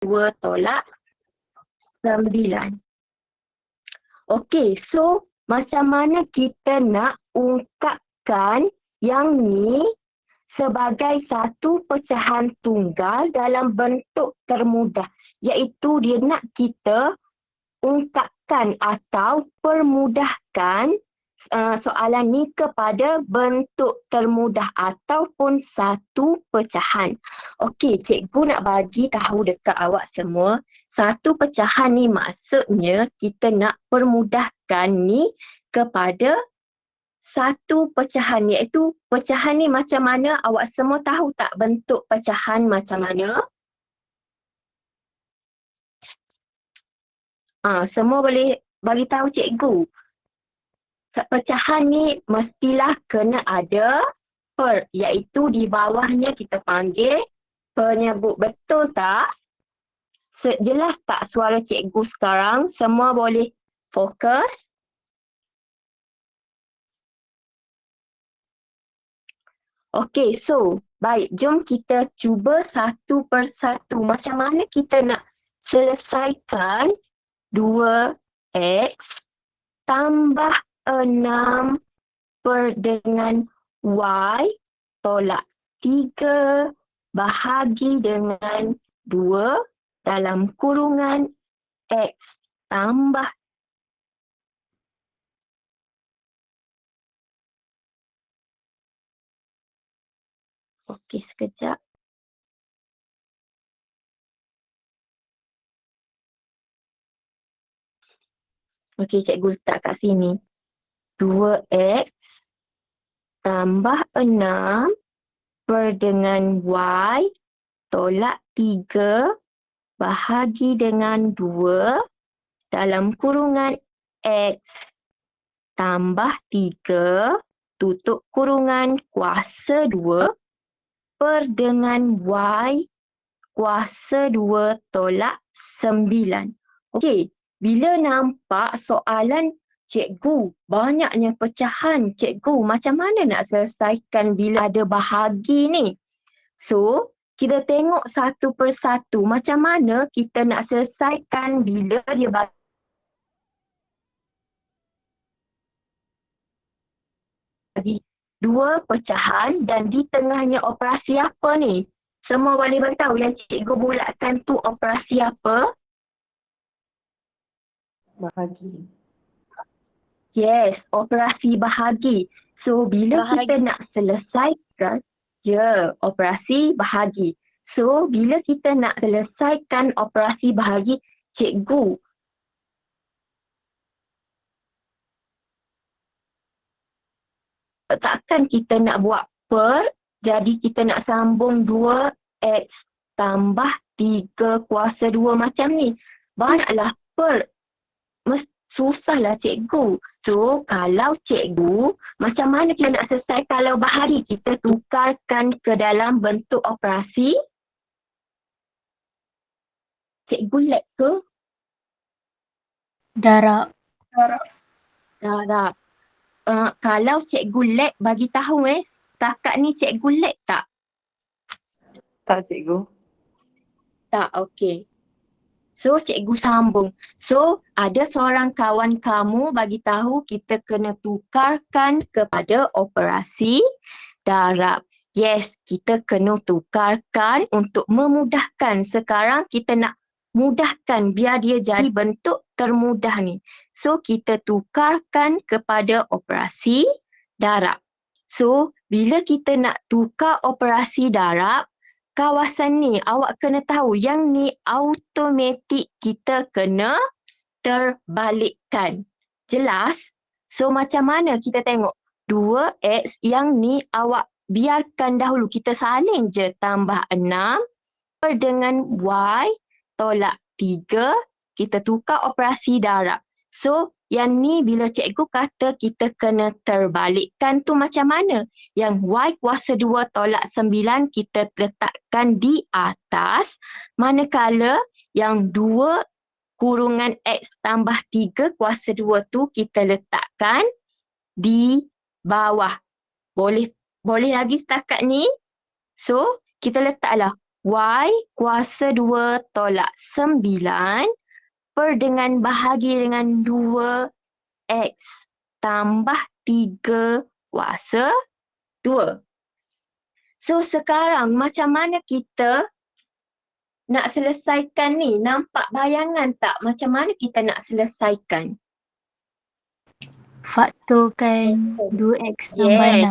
2 tolak 9. Okey, so macam mana kita nak ungkapkan yang ni sebagai satu pecahan tunggal dalam bentuk termudah, iaitu dia nak kita ungkapkan atau permudahkan soalan ni kepada bentuk termudah ataupun satu pecahan. Okey, cikgu nak bagi tahu dekat awak semua, satu pecahan ni maksudnya kita nak permudahkan ni kepada satu pecahan, iaitu pecahan ni macam mana, awak semua tahu tak bentuk pecahan macam mana? Semua boleh bagi tahu cikgu. Pecahan ni mestilah kena ada per, iaitu di bawahnya kita panggil penyebut. Betul tak? Jelas tak suara cikgu sekarang? Semua boleh fokus? Okey, so baik, jom kita cuba satu persatu. Macam mana kita nak selesaikan 2x tambah 6 per dengan y tolak 3 bahagi dengan 2 dalam kurungan x tambah. Okey, sekejap. Okey, cikgu letak kat sini. 2x tambah 6 per dengan y tolak 3 bahagi dengan 2 dalam kurungan x tambah 3 tutup kurungan kuasa 2 per dengan y kuasa 2 tolak 9. Okey, bila nampak soalan cikgu banyaknya pecahan, cikgu macam mana nak selesaikan bila ada bahagi ni? So, kita tengok satu persatu macam mana kita nak selesaikan bila dia bagi dua pecahan dan di tengahnya operasi apa ni? Semua boleh beritahu yang cikgu bulatkan tu operasi apa? Bahagi. Yes, operasi bahagi. So, bila Bahagi. kita nak selesaikan, operasi bahagi. So, bila kita nak selesaikan operasi bahagi, cikgu takkan kita nak buat per, jadi kita nak sambung 2x tambah 3 kuasa 2 macam ni. Banyaklah per. Susahlah cikgu. So, kalau cikgu, macam mana kita nak selesai kalau bahagi? Kita tukarkan ke dalam bentuk operasi. Cikgu lag ke? Darab. Tak. Kalau cikgu lag, bagi tahu setakat ni cikgu lag tak? Tak, cikgu. Tak, okey. So, cikgu sambung. So, ada seorang kawan kamu bagi tahu kita kena tukarkan kepada operasi darab. Yes, kita kena tukarkan untuk memudahkan. Sekarang kita nak mudahkan biar dia jadi bentuk termudah ni. So, kita tukarkan kepada operasi darab. So, bila kita nak tukar operasi darab, kawasan ni awak kena tahu yang ni automatik kita kena terbalikkan. Jelas? So macam mana kita tengok 2x yang ni awak biarkan dahulu, kita salin je tambah 6 per dengan y tolak 3, kita tukar operasi darab. So yang ni bila cikgu kata kita kena terbalikkan tu macam mana? Yang y kuasa 2 tolak 9 kita letakkan di atas, manakala yang 2 kurungan x tambah 3 kuasa 2 tu kita letakkan di bawah. Boleh lagi setakat ni? So, kita letaklah Y kuasa 2 tolak 9 per dengan bahagi dengan 2X tambah 3 kuasa 2. So sekarang macam mana kita nak selesaikan ni? Nampak bayangan tak macam mana kita nak selesaikan? Faktorkan 2x tambah Yes.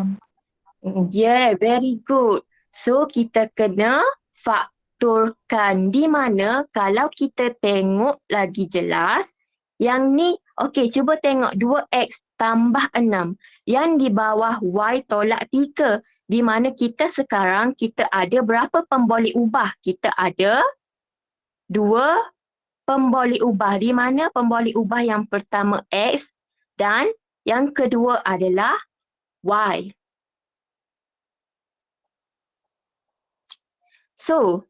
6. Yeah, very good. So kita kena faktorkan, di mana kalau kita tengok lagi jelas, yang ni, okey, cuba tengok 2x tambah 6. Yang di bawah y tolak 3. Di mana kita sekarang, kita ada berapa pemboleh ubah? Kita ada 2 pemboleh ubah. Di mana pemboleh ubah yang pertama x dan yang kedua adalah y. So,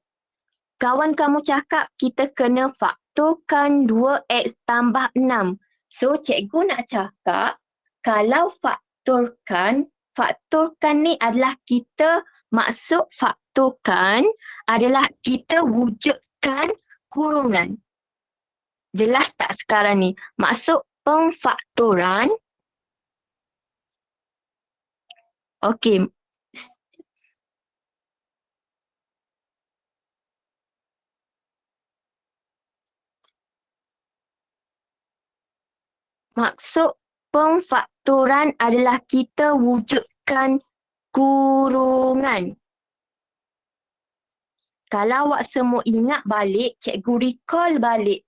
kawan kamu cakap kita kena faktorkan 2x tambah 6. So, cikgu nak cakap kalau faktorkan ni adalah kita, maksud faktorkan adalah kita wujudkan kurungan. Jelas tak sekarang ni? Maksud pemfaktoran. Okey. Maksud pemfaktoran adalah kita wujudkan kurungan. Kalau awak semua ingat balik, cikgu recall balik.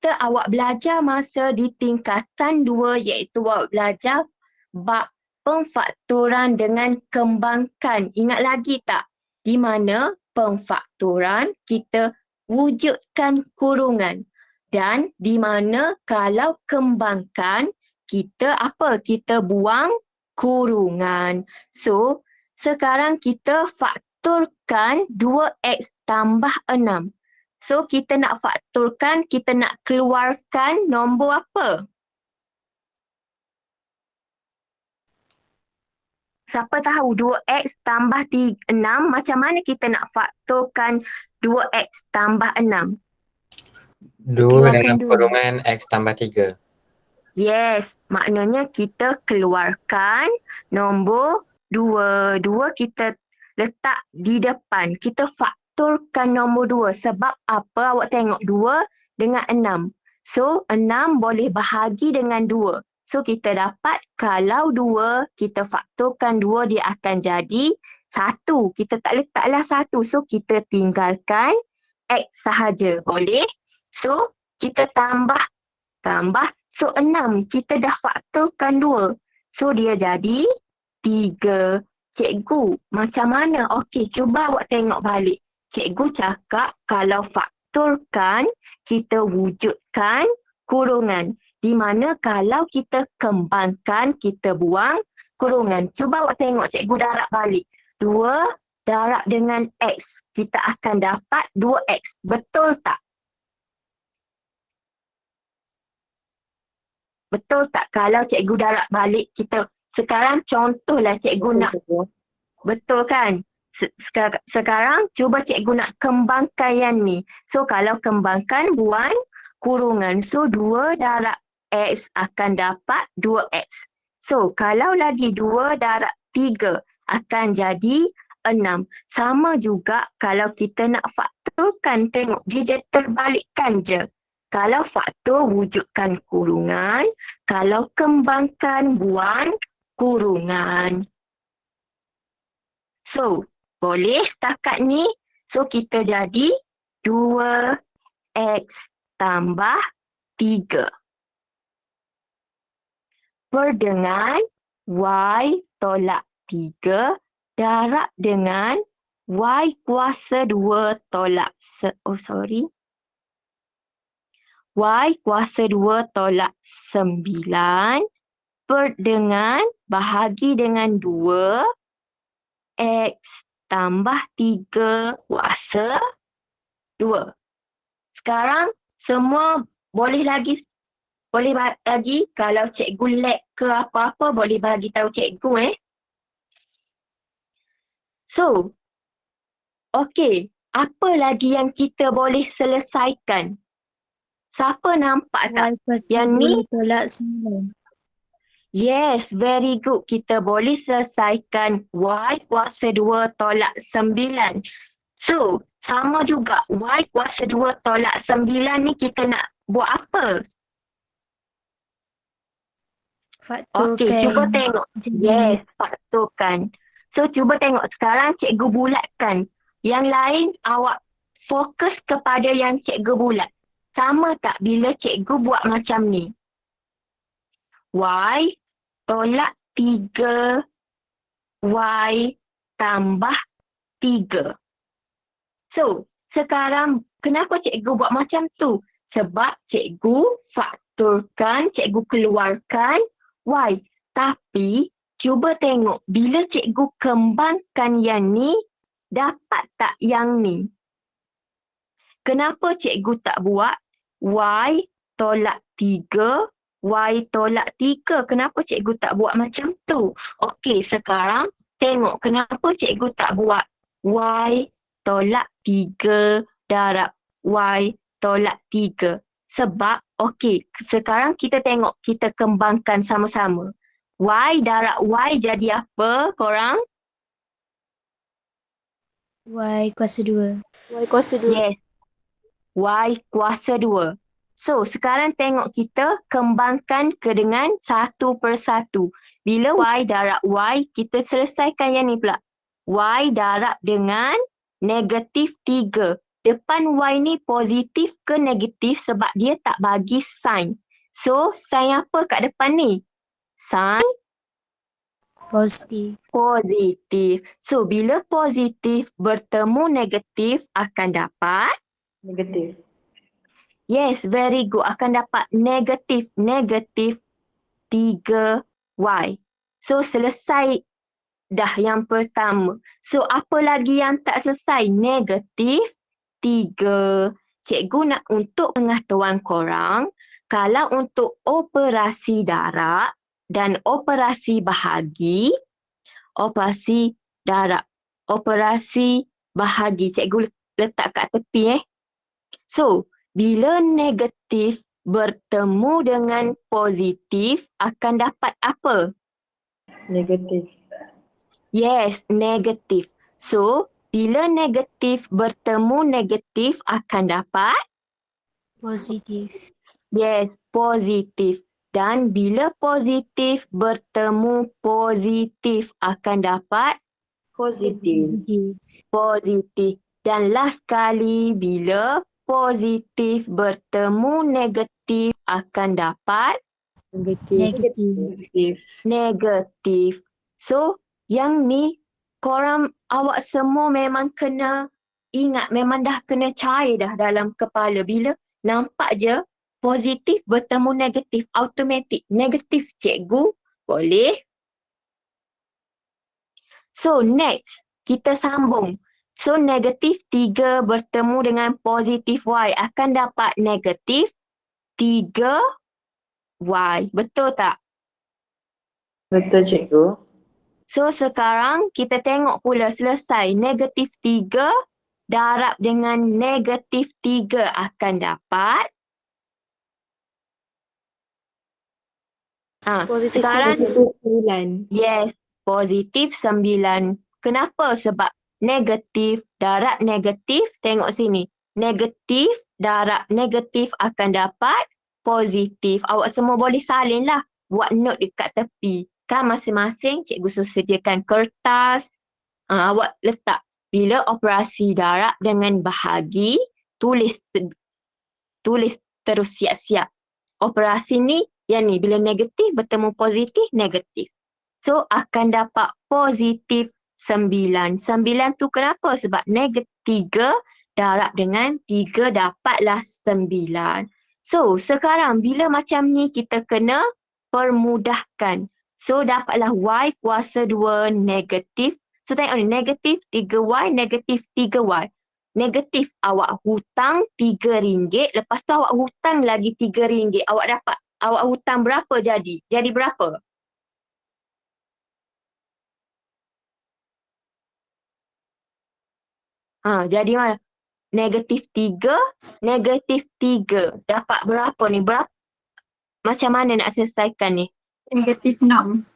Awak belajar masa di tingkatan 2 iaitu awak belajar bab pemfaktoran dengan kembangkan. Ingat lagi tak? Di mana pemfaktoran kita wujudkan kurungan. Dan di mana kalau kembangkan, kita apa? Kita buang kurungan. So, sekarang kita faktorkan 2x tambah 6. So, kita nak faktorkan, kita nak keluarkan nombor apa? Siapa tahu 2x tambah 6, macam mana kita nak faktorkan 2x tambah 6? 2 Keluarkan dalam dua. kurungan X tambah 3. Yes, maknanya kita keluarkan nombor 2. 2 kita letak di depan. Kita faktorkan nombor 2. Sebab apa? Awak tengok 2 dengan 6. So, 6 boleh bahagi dengan 2. So, kita dapat kalau 2, kita faktorkan 2, dia akan jadi 1. Kita tak letaklah 1. So, kita tinggalkan X sahaja. Boleh? So, kita tambah. So, 6. Kita dah faktorkan 2. So, dia jadi 3. Cikgu, macam mana? Okey, cuba awak tengok balik. Cikgu cakap kalau faktorkan, kita wujudkan kurungan. Di mana kalau kita kembangkan, kita buang kurungan. Cuba awak tengok, cikgu darab balik. 2 darab dengan X. Kita akan dapat 2X. Betul tak? Betul tak? Kalau cikgu darab balik, kita sekarang contohlah cikgu nak. Betul kan? Sekarang cuba cikgu nak kembangkan yang ni. So kalau kembangkan, buang kurungan. So 2 darab X akan dapat 2X. So kalau lagi 2 darab 3 akan jadi 6. Sama juga kalau kita nak faktorkan, tengok dia terbalikkan je. Kalau faktor, wujudkan kurungan. Kalau kembangkan, buang kurungan. So, boleh setakat ni. So, kita jadi 2x tambah 3. Per dengan y tolak 3 darab dengan y kuasa 2 tolak y kuasa 2 tolak 9 per dengan bahagi dengan 2 x tambah 3 kuasa 2. Sekarang semua boleh lagi kalau cikgu lag ke apa-apa boleh bagi tahu cikgu So, okey. apa lagi yang kita boleh selesaikan? Siapa nampak tak? Y kuasa Yang ni? 2 tolak 9. Yes, very good. Kita boleh selesaikan Y kuasa 2 tolak 9. So, sama juga. Y kuasa 2 tolak 9 ni kita nak buat apa? Okey, cuba Faktorkan tengok. macam Yes, faktorkan. So, cuba tengok sekarang cikgu bulatkan. Yang lain awak fokus kepada yang cikgu bulat. Sama tak bila cikgu buat macam ni? Y tolak 3 Y tambah 3. So, sekarang kenapa cikgu buat macam tu? Sebab cikgu faktorkan, cikgu keluarkan Y. Tapi, cuba tengok bila cikgu kembangkan yang ni, dapat tak yang ni? Kenapa cikgu tak buat Y tolak 3, Y tolak 3? Kenapa cikgu tak buat macam tu? Okey, sekarang tengok kenapa cikgu tak buat Y tolak 3 darab Y tolak 3. Sebab, okey, sekarang kita tengok, kita kembangkan sama-sama. Y darab Y jadi apa korang? Y kuasa 2. Y kuasa 2. Yes. Y kuasa 2. So, sekarang tengok kita kembangkan ke dengan satu persatu. Bila Y darab Y, kita selesaikan yang ni pula. Y darab dengan negatif 3. Depan Y ni positif ke negatif sebab dia tak bagi sign. So, sign apa kat depan ni? Sign Positif. positif. So, bila positif bertemu negatif akan dapat Negatif. yes, very good. Akan dapat negatif 3Y. So, selesai dah yang pertama. So, apa lagi yang tak selesai? Negatif 3. Cikgu nak untuk pengetahuan korang, kalau untuk operasi darab dan operasi bahagi, operasi darab, operasi bahagi. Cikgu letak kat tepi So, bila negatif bertemu dengan positif akan dapat apa? Negatif. Yes, negatif. So, bila negatif bertemu negatif akan dapat? Positif. Yes, positif. Dan bila positif bertemu positif akan dapat? Positif. Positif. Positif. Dan last kali bila positif bertemu negatif akan dapat? Negatif. Negatif. So, yang ni korang awak semua memang kena ingat, memang dah kena cair dah dalam kepala. Bila nampak je positif bertemu negatif, automatik. Negatif cikgu, boleh. So, next, kita sambung. So, negatif 3 bertemu dengan positif Y akan dapat negatif 3Y. Betul tak? Betul cikgu. So, sekarang kita tengok pula selesai. Negatif 3 darab dengan negatif 3 akan dapat. Positif Sekarang, 9. yes, positif 9. Kenapa? Sebab negatif darab negatif, tengok sini. Negatif darab negatif akan dapat positif. Awak semua boleh salin lah. Buat note dekat tepi. Kan masing-masing cikgu sediakan kertas. Awak letak. Bila operasi darab dengan bahagi, tulis terus siap-siap. Operasi ni, yang ni bila negatif bertemu positif, negatif. So, akan dapat positif 9. 9 tu kenapa? Sebab negatif 3 darab dengan 3 dapatlah 9. So, sekarang bila macam ni kita kena permudahkan. So, dapatlah Y kuasa 2 negatif. So, tengok ni, negatif 3Y, negatif 3Y. Negatif awak hutang RM3, lepas tu awak hutang lagi RM3. Awak hutang berapa jadi? Jadi berapa? Jadi mana? Negatif 3, negatif 3. Dapat berapa ni? Macam mana nak selesaikan ni? Negatif 6.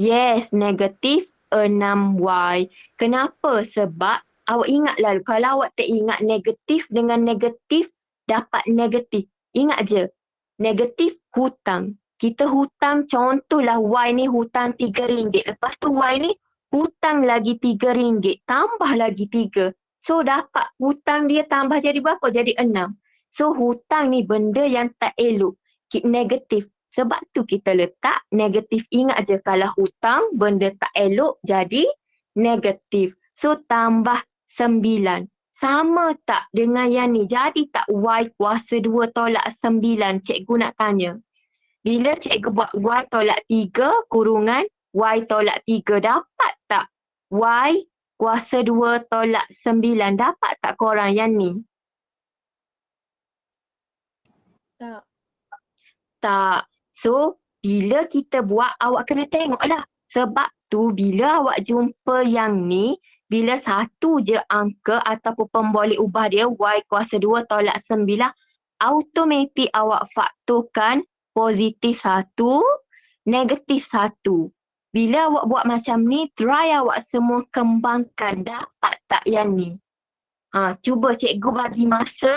Yes, negatif 6y. Kenapa? Sebab awak ingat lalu, kalau awak tak ingat negatif dengan negatif dapat negatif. Ingat je, negatif hutang. Kita hutang, contohlah y ni hutang RM3. Lepas tu y ni hutang lagi RM3. Tambah lagi 3. So dapat hutang dia tambah jadi berapa? Jadi 6. So hutang ni benda yang tak elok. Negatif. Sebab tu kita letak negatif. Ingat je kalau hutang benda tak elok jadi negatif. So tambah 9. Sama tak dengan yang ni? Jadi tak y kuasa 2 tolak 9? Cikgu nak tanya. Bila cikgu buat y tolak 3 kurungan y tolak 3, dapat tak y kuasa 2 tolak 9? Dapat tak korang yang ni? Tak. Tak. So, bila kita buat, awak kena tengoklah. Sebab tu, bila awak jumpa yang ni, bila satu je angka ataupun pemboleh ubah dia, y kuasa 2 tolak 9, automatik awak faktorkan positif 1, negatif 1. Bila awak buat macam ni, try awak semua kembangkan. Dapat tak yang ni? Cuba cikgu bagi masa.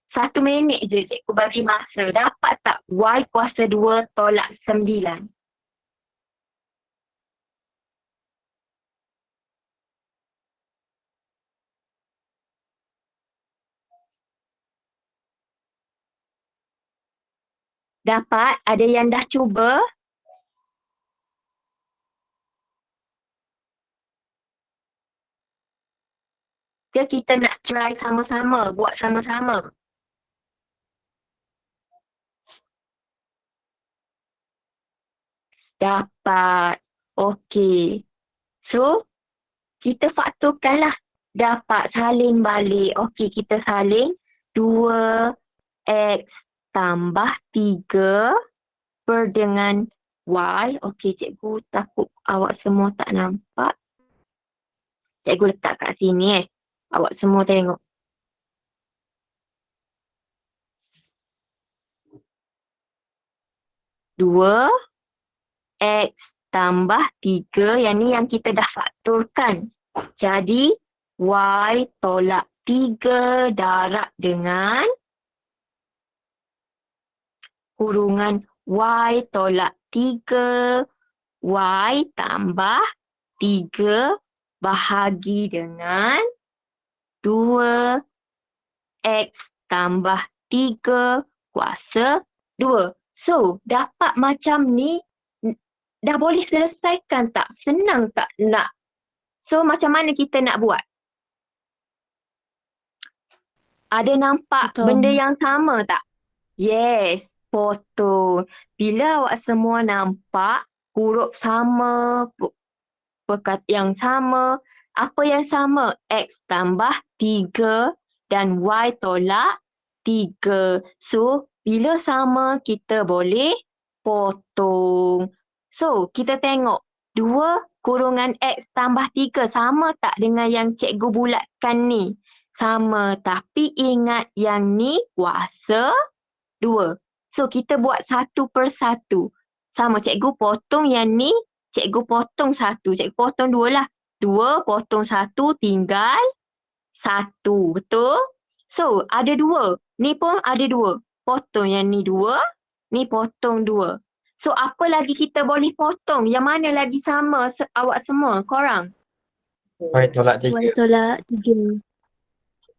1 minit je cikgu bagi masa. Dapat tak y kuasa 2 tolak 9? Dapat? Ada yang dah cuba? Ke kita nak try sama-sama? Buat sama-sama? Dapat. Okey. So, kita faktorkanlah. Dapat salin balik. Okey, kita salin. 2x tambah 3 per dengan y. Okey, cikgu takut awak semua tak nampak. Cikgu letak kat sini Awak semua tengok. Dua x tambah 3. Yang ni yang kita dah faktorkan. Jadi, y tolak 3 darab dengan kurungan y tolak 3. Y tambah 3 bahagi dengan 2x tambah 3 kuasa 2. So, dapat macam ni, dah boleh selesaikan tak? Senang tak nak? So, macam mana kita nak buat? Ada nampak Potong. benda yang sama tak? Yes, potong. Bila awak semua nampak huruf sama, pekat yang sama, apa yang sama? X tambah 3 dan Y tolak 3. So, bila sama kita boleh potong. So, kita tengok 2 kurungan X tambah 3 sama tak dengan yang cikgu bulatkan ni? Sama, tapi ingat yang ni kuasa 2. So, kita buat satu per satu. Sama, cikgu potong yang ni, cikgu potong 1. Cikgu potong 2 lah. 2 potong 1 tinggal 1. Betul? So, ada 2. Ni pun ada 2. Potong yang ni 2. Ni potong 2. So, apa lagi kita boleh potong? Yang mana lagi sama awak semua? Korang? Y tolak Y 3. tolak 3.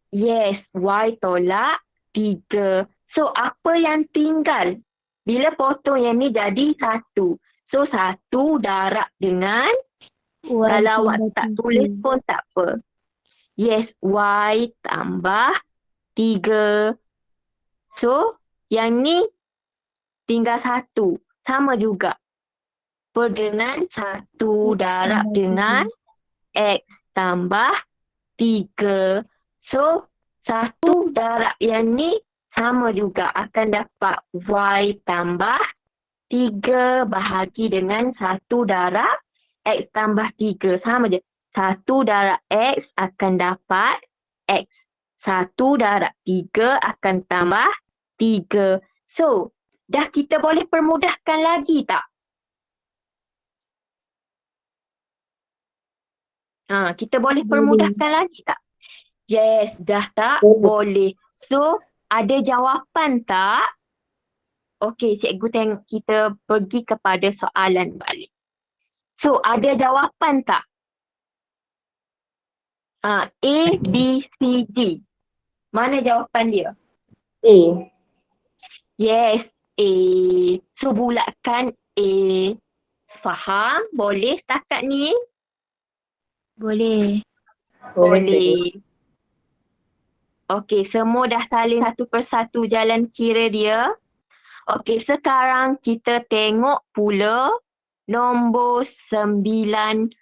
Yes, Y tolak 3. So, apa yang tinggal? Bila potong yang ni jadi 1. So, 1 darab dengan, Y kalau awak tambah tak 3. tulis pun tak apa. Yes, Y tambah 3. So, yang ni tinggal 1. Sama juga. Per dengan 1 darab tambah dengan X tambah 3. So, 1 darab yang ni sama juga. Akan dapat Y tambah 3 bahagi dengan 1 darab X tambah 3. Sama je. 1 darab X akan dapat X. 1 darab 3 akan tambah 3. So, dah kita boleh permudahkan lagi tak? Kita boleh Boleh. permudahkan lagi tak? Yes, dah tak? Boleh. So, ada jawapan tak? Okey, cikgu kita pergi kepada soalan balik. So, ada jawapan tak? A, B, C, D. Mana jawapan dia? A. Yes, A. So, bulatkan A. Faham? Boleh setakat ni? Boleh. Boleh, cikgu. Okey, semua dah salin satu persatu jalan kira dia. Okey, sekarang kita tengok pula nombor 19.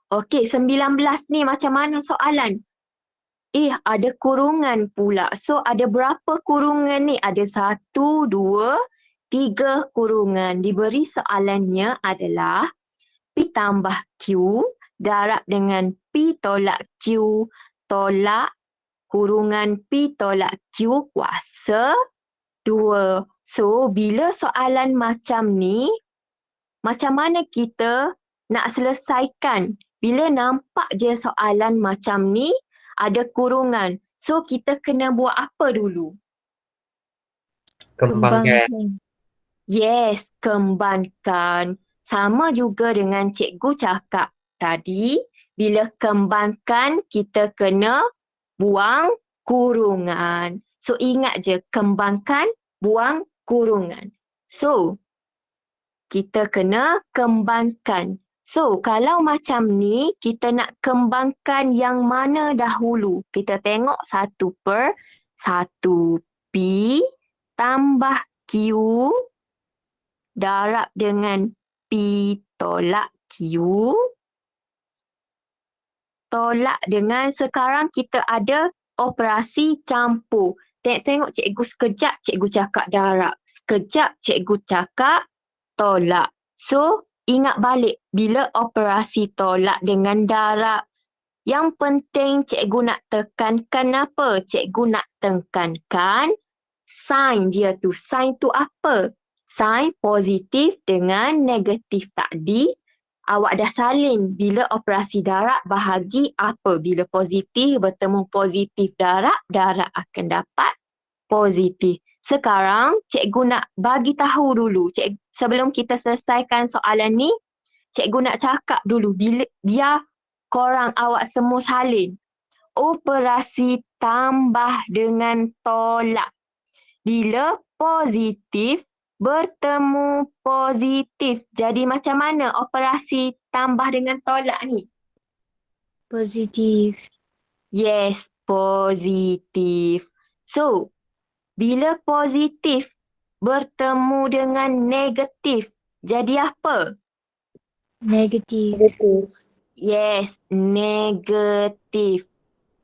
Okey, 19 ni macam mana soalan? Ada kurungan pula. So, ada berapa kurungan ni? Ada 1, 2, 3 kurungan. Diberi soalannya adalah P tambah Q darab dengan P tolak Q tolak kurungan P tolak Q kuasa 2. So, bila soalan macam ni, macam mana kita nak selesaikan? Bila nampak je soalan macam ni, ada kurungan. So, kita kena buat apa dulu? Kembangkan. Yes, kembangkan. Sama juga dengan cikgu cakap tadi, bila kembangkan kita kena buang kurungan. So ingat je, kembangkan, buang kurungan. So, kita kena kembangkan. So, kalau macam ni, kita nak kembangkan yang mana dahulu? Kita tengok 1/1. P tambah Q darab dengan P tolak Q tolak dengan sekarang kita ada operasi campur. Tengok cikgu sekejap cikgu cakap darab. Sekejap cikgu cakap tolak. So, ingat balik bila operasi tolak dengan darab. Yang penting cikgu nak tekankan apa? Cikgu nak tekankan sign dia tu. Sign tu apa? Sign positif dengan negatif tadi. Awak dah salin bila operasi darab bahagi apa? Bila positif bertemu positif darab akan dapat positif. Sekarang cikgu nak bagi tahu dulu. Sebelum kita selesaikan soalan ni, cikgu nak cakap dulu bila dia korang awak semua salin. Operasi tambah dengan tolak. Bila positif bertemu positif. Jadi macam mana operasi tambah dengan tolak ni? Positif. Yes, positif. So, bila positif bertemu dengan negatif, jadi apa? Negatif. Negatif. Yes, negatif.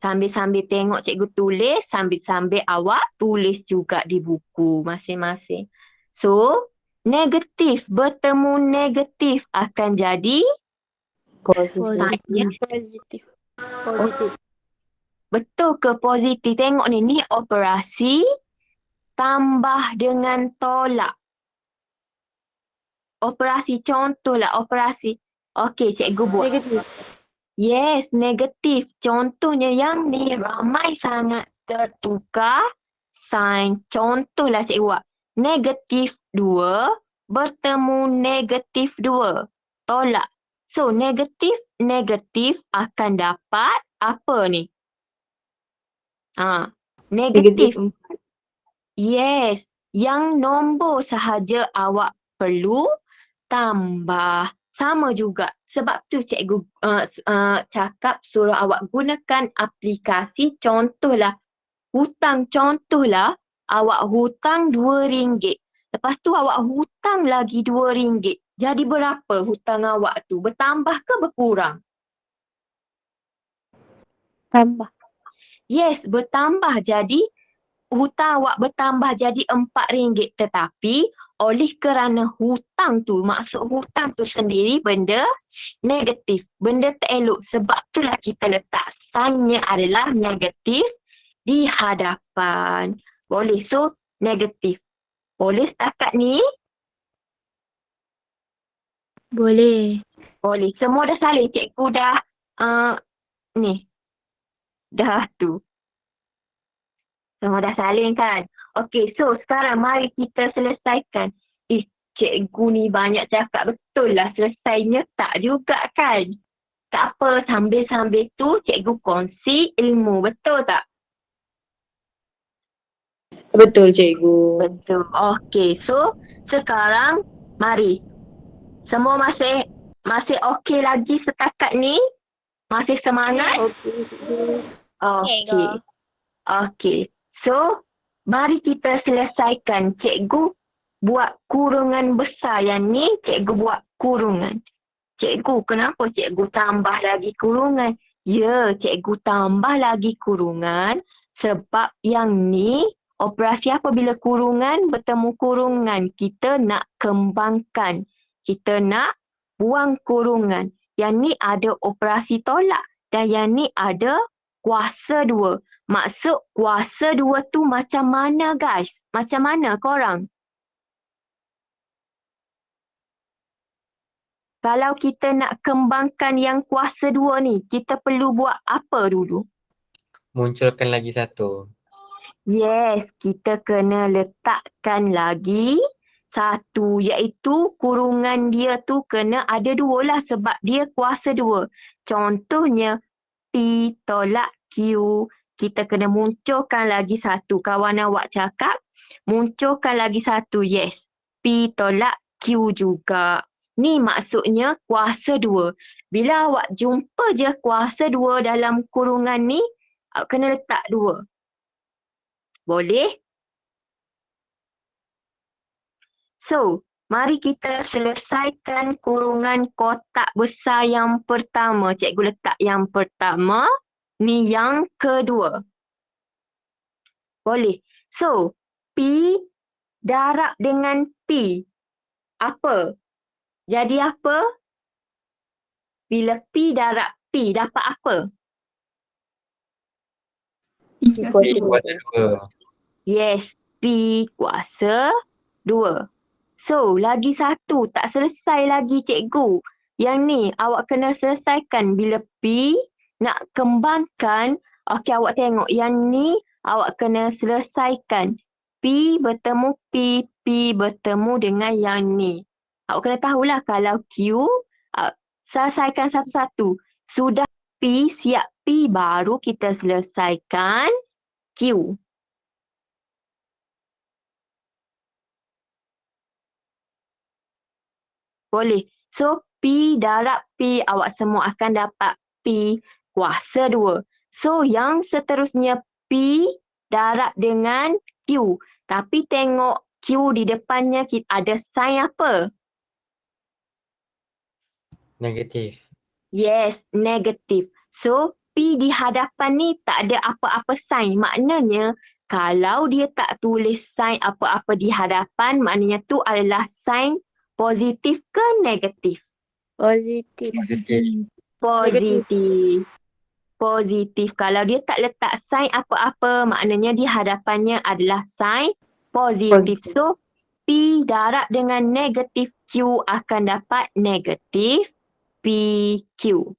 Sambil-sambil tengok cikgu tulis, sambil-sambil awak tulis juga di buku masing-masing. So, negatif bertemu negatif akan jadi Positif. Positif. Positif. betul ke positif? Tengok ni operasi tambah dengan tolak. Operasi contohlah operasi. Okey, cikgu buat. Negatif. Yes, negatif. Contohnya yang ni ramai sangat tertukar sign. Contohlah cikgu buat. Negatif 2 bertemu negatif 2. Tolak. So, negatif akan dapat apa ni? Negatif. Yes. Yang nombor sahaja awak perlu tambah. Sama juga. Sebab tu cikgu cakap suruh awak gunakan aplikasi contohlah. Hutang contohlah. Awak hutang RM2. Lepas tu awak hutang lagi RM2. Jadi berapa hutang awak tu? Bertambah ke berkurang? Tambah. Yes, bertambah. Jadi hutang awak bertambah jadi RM4. Tetapi oleh kerana hutang tu, maksud hutang tu sendiri benda negatif, benda tak elok. Sebab itulah kita letak sign-nya adalah negatif di hadapan. Boleh, so negatif. Boleh setakat ni? Boleh. Boleh. Semua dah salin. Cikgu dah ni. Dah tu. Semua dah salin kan? Okey, so sekarang mari kita selesaikan. Cikgu ni banyak cakap, betul lah selesainya tak juga kan? Tak apa, sambil-sambil tu cikgu kongsi ilmu, betul tak? Betul, cikgu. Betul. Okey, so sekarang mari. Semua masih okey lagi setakat ni? Masih semangat? Okey, cikgu. Okey. Okey. So, mari kita selesaikan. Cikgu buat kurungan besar. Yang ni cikgu buat kurungan. Cikgu, kenapa cikgu tambah lagi kurungan? Ya, cikgu tambah lagi kurungan sebab yang ni operasi apabila kurungan bertemu kurungan. Kita nak kembangkan. Kita nak buang kurungan. Yang ni ada operasi tolak dan yang ni ada kuasa dua. Maksud kuasa dua tu macam mana guys? Macam mana korang? Kalau kita nak kembangkan yang kuasa dua ni, kita perlu buat apa dulu? Munculkan lagi satu. Yes, kita kena letakkan lagi satu, iaitu kurungan dia tu kena ada dua lah sebab dia kuasa dua. Contohnya P tolak Q, kita kena munculkan lagi satu. Kawan awak cakap, munculkan lagi satu, yes. P tolak Q juga. Ni maksudnya kuasa dua. Bila awak jumpa je kuasa dua dalam kurungan ni, awak kena letak dua. Boleh? So, mari kita selesaikan kurungan kotak besar yang pertama. Cikgu letak yang pertama, ni yang kedua. Boleh. So, P darab dengan P. Apa? Jadi apa? Bila P darab P, dapat apa? Tiga Kuasa P satu. kuasa 2. Yes, P kuasa 2. So, lagi satu. Tak selesai lagi cikgu. Yang ni, awak kena selesaikan. Bila P nak kembangkan, okey awak tengok. Yang ni, awak kena selesaikan. P bertemu P, P bertemu dengan yang ni. Awak kena tahulah kalau Q, selesaikan satu-satu. Sudah P, siap P, baru kita selesaikan Q. Boleh. So, P darab P, awak semua akan dapat P kuasa 2. So, yang seterusnya P darab dengan Q. Tapi tengok Q di depannya kita ada sign apa? Negatif. Yes, negatif. So, P di hadapan ni tak ada apa-apa sign. Maknanya, kalau dia tak tulis sign apa-apa di hadapan, maknanya tu adalah sign positif ke negatif? Positif. Positif. Positif. Positif. Kalau dia tak letak sign apa-apa, maknanya di hadapannya adalah sign positif. Positif. So, P darab dengan negatif Q akan dapat negatif PQ.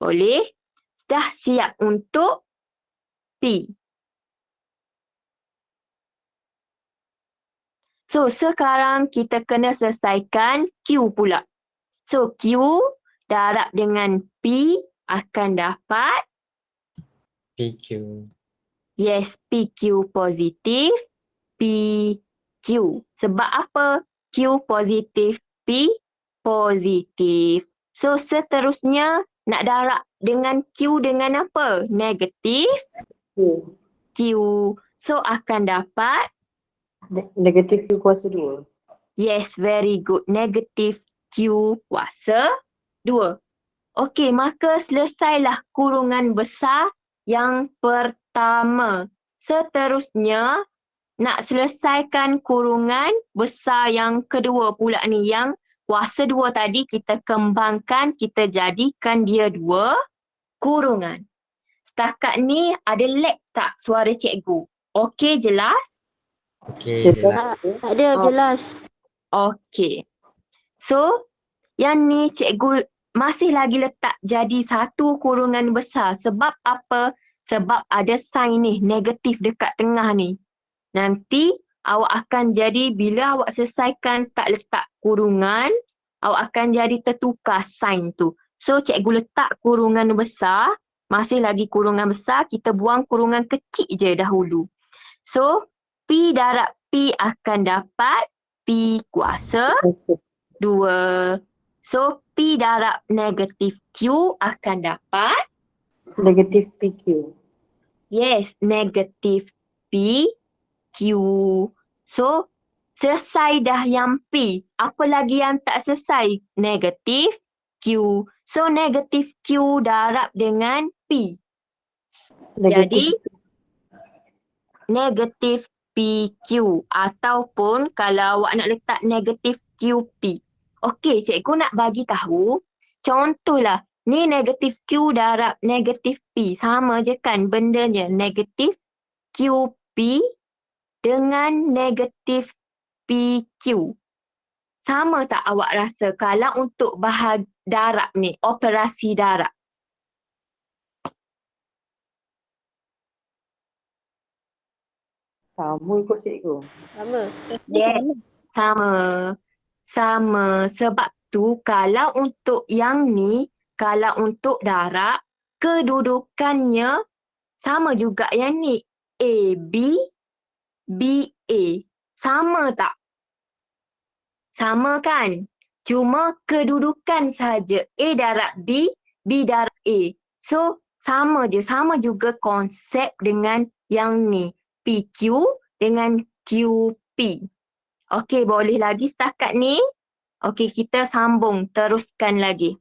Boleh? Dah siap untuk P. So, sekarang kita kena selesaikan Q pula. So, Q darab dengan P akan dapat, PQ. yes, PQ positif, PQ. Sebab apa? Q positif, P positif. So, seterusnya nak darab dengan Q dengan apa? Negatif Q. Q. So, akan dapat, Negatif Q kuasa 2. yes, very good. Negatif Q kuasa 2. Okey, maka selesailah kurungan besar yang pertama. Seterusnya, nak selesaikan kurungan besar yang kedua pula ni. Yang kuasa 2 tadi kita kembangkan, kita jadikan dia 2 kurungan. Setakat ni ada lag tak suara cikgu? Okey, jelas? Okey, jelas. Tak ada, jelas. Okey. So, yang ni cikgu masih lagi letak jadi satu kurungan besar. Sebab apa? Sebab ada sign ni, negatif dekat tengah ni. Nanti awak akan jadi, bila awak selesaikan tak letak kurungan, awak akan jadi tertukar sign tu. So, cikgu letak kurungan besar, masih lagi kurungan besar, kita buang kurungan kecil je dahulu. So, P darab P akan dapat P kuasa 2. So, P darab negatif Q akan dapat, Negatif PQ. yes, negatif P Q. So, selesai dah yang P. Apa lagi yang tak selesai? Negatif Q. So, negatif Q darab dengan P. Jadi, negatif PQ ataupun kalau awak nak letak negatif QP. Okey, cikgu nak bagi tahu. Contohlah, ni negatif Q darab negatif P. Sama je kan bendanya. Negatif QP dengan negatif PQ. Sama tak awak rasa kalau untuk bahag darab ni, operasi darab? Sama ikut cikgu. Sama. Yes, sama. Sama. Sebab tu kalau untuk yang ni, kalau untuk darab, kedudukannya sama juga yang ni. AB, BA. Sama tak? Sama kan? Cuma kedudukan saja. A darab B, B darab A. So, sama je. Sama juga konsep dengan yang ni. PQ dengan QP. Okey, boleh lagi setakat ni? Okey, kita sambung. Teruskan lagi.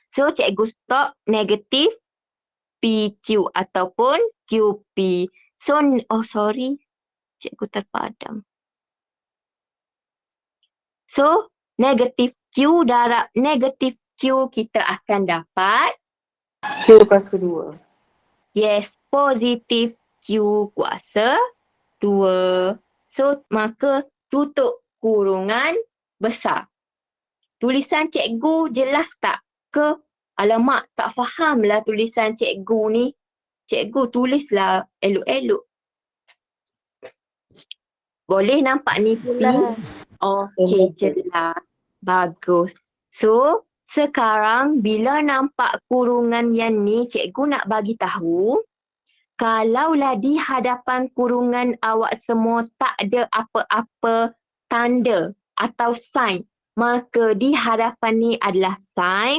So, cikgu stop negatif PQ ataupun QP. So, sorry. Cikgu terpadam. So, negatif Q darab negatif Q kita akan dapat, Q kuasa 2. yes, positif Q kuasa 2. So, maka tutup kurungan besar. Tulisan cikgu jelas tak ke? Alamak, tak fahamlah tulisan cikgu ni. Cikgu tulislah elok-elok. Boleh nampak ni? Jelas. Okey, jelas. Bagus. So, sekarang bila nampak kurungan yang ni, cikgu nak bagi tahu, kalaulah di hadapan kurungan awak semua tak ada apa-apa tanda atau sign, maka di hadapan ni adalah sign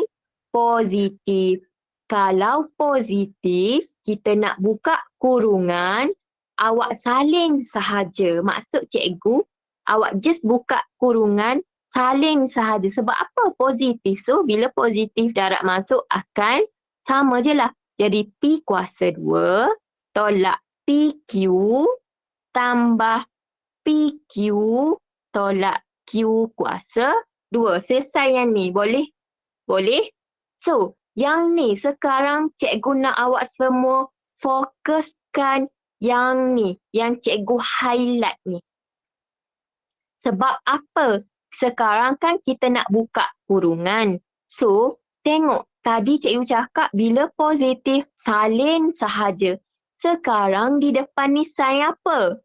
positif. Kalau positif, kita nak buka kurungan, awak salin sahaja. Maksud cikgu, awak just buka kurungan, salin sahaja. Sebab apa? Positif. So, bila positif darab masuk akan sama je lah. Jadi, P kuasa 2 tolak PQ tambah PQ tolak Q kuasa 2. Selesai yang ni. Boleh? Boleh? So, yang ni sekarang cikgu nak awak semua fokuskan yang ni. Yang cikgu highlight ni. Sebab apa? Sekarang kan kita nak buka kurungan. So, tengok. Tadi cikgu cakap bila positif, salin sahaja. Sekarang di depan ni sign apa?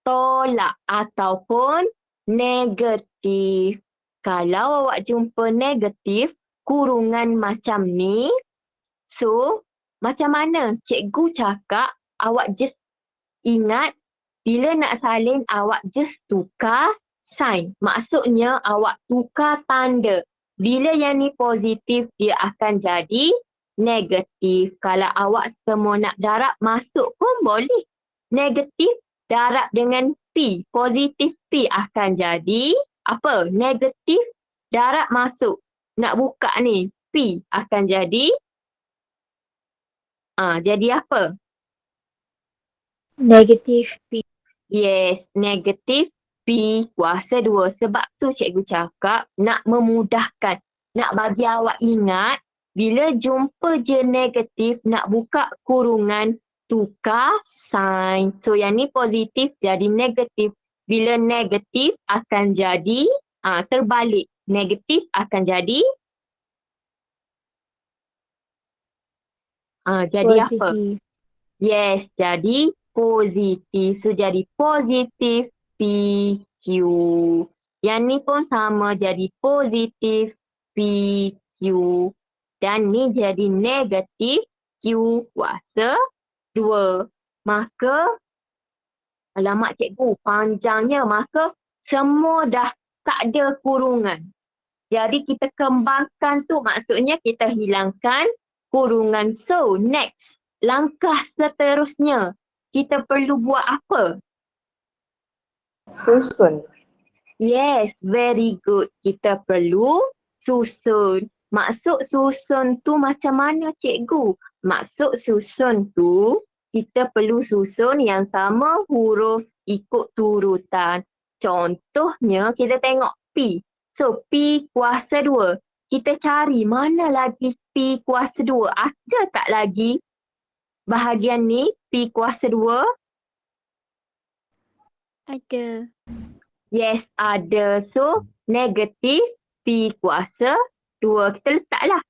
Tolak ataupun negatif. Kalau awak jumpa negatif, kurungan macam ni, so macam mana? Cikgu cakap awak just ingat bila nak salin awak just tukar sign. Maksudnya awak tukar tanda. Bila yang ni positif, dia akan jadi negatif. Kalau awak semua nak darab masuk pun boleh. Negatif darab dengan P. Positif P akan jadi apa? Negatif darab masuk. Nak buka ni, P akan jadi jadi apa? Negatif P. Yes, negatif P kuasa 2. Sebab tu cikgu cakap nak memudahkan. Nak bagi awak ingat, bila jumpa je negatif, nak buka kurungan, tukar sign. So yang ni positif jadi negatif. Bila negatif akan jadi terbalik. Negatif akan jadi jadi apa? Positif. Yes, jadi positif. So, jadi positif PQ. Yang ni pun sama jadi positif PQ. Dan ni jadi negatif Q kuasa 2. Maka, alamak cikgu, panjangnya. Maka, semua dah tak ada kurungan. Jadi, kita kembangkan tu maksudnya kita hilangkan kurungan. So, next. Langkah seterusnya, kita perlu buat apa? Susun. Yes, very good. Kita perlu susun. Maksud susun tu macam mana cikgu? Maksud susun tu, kita perlu susun yang sama huruf ikut turutan. Contohnya, kita tengok P. So, P kuasa 2. Kita cari mana lagi P kuasa 2. Ada tak lagi bahagian ni, P kuasa 2? Ada. Yes, ada. So, negatif P kuasa 2. Kita letaklah.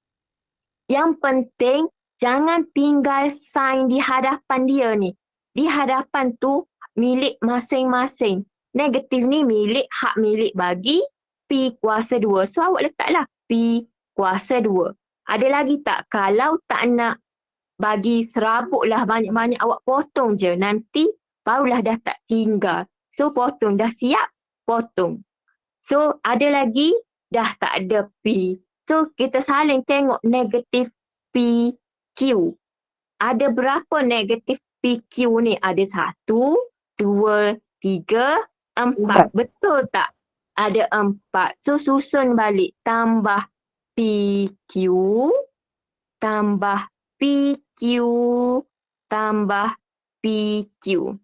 Yang penting, jangan tinggal sign di hadapan dia ni. Di hadapan tu, milik masing-masing. Negatif ni hak milik bagi P kuasa 2. So, awak letaklah P kuasa 2. Ada lagi tak? Kalau tak nak bagi serabut lah banyak-banyak, awak potong je. Nanti barulah dah tak tinggal. So potong, dah siap, potong. So ada lagi, dah tak ada P. So kita saling tengok negatif PQ. Ada berapa negatif PQ ni? Ada 1, 2, 3, 4. Betul tak? Ada 4. So susun balik. Tambah PQ, tambah PQ, tambah PQ.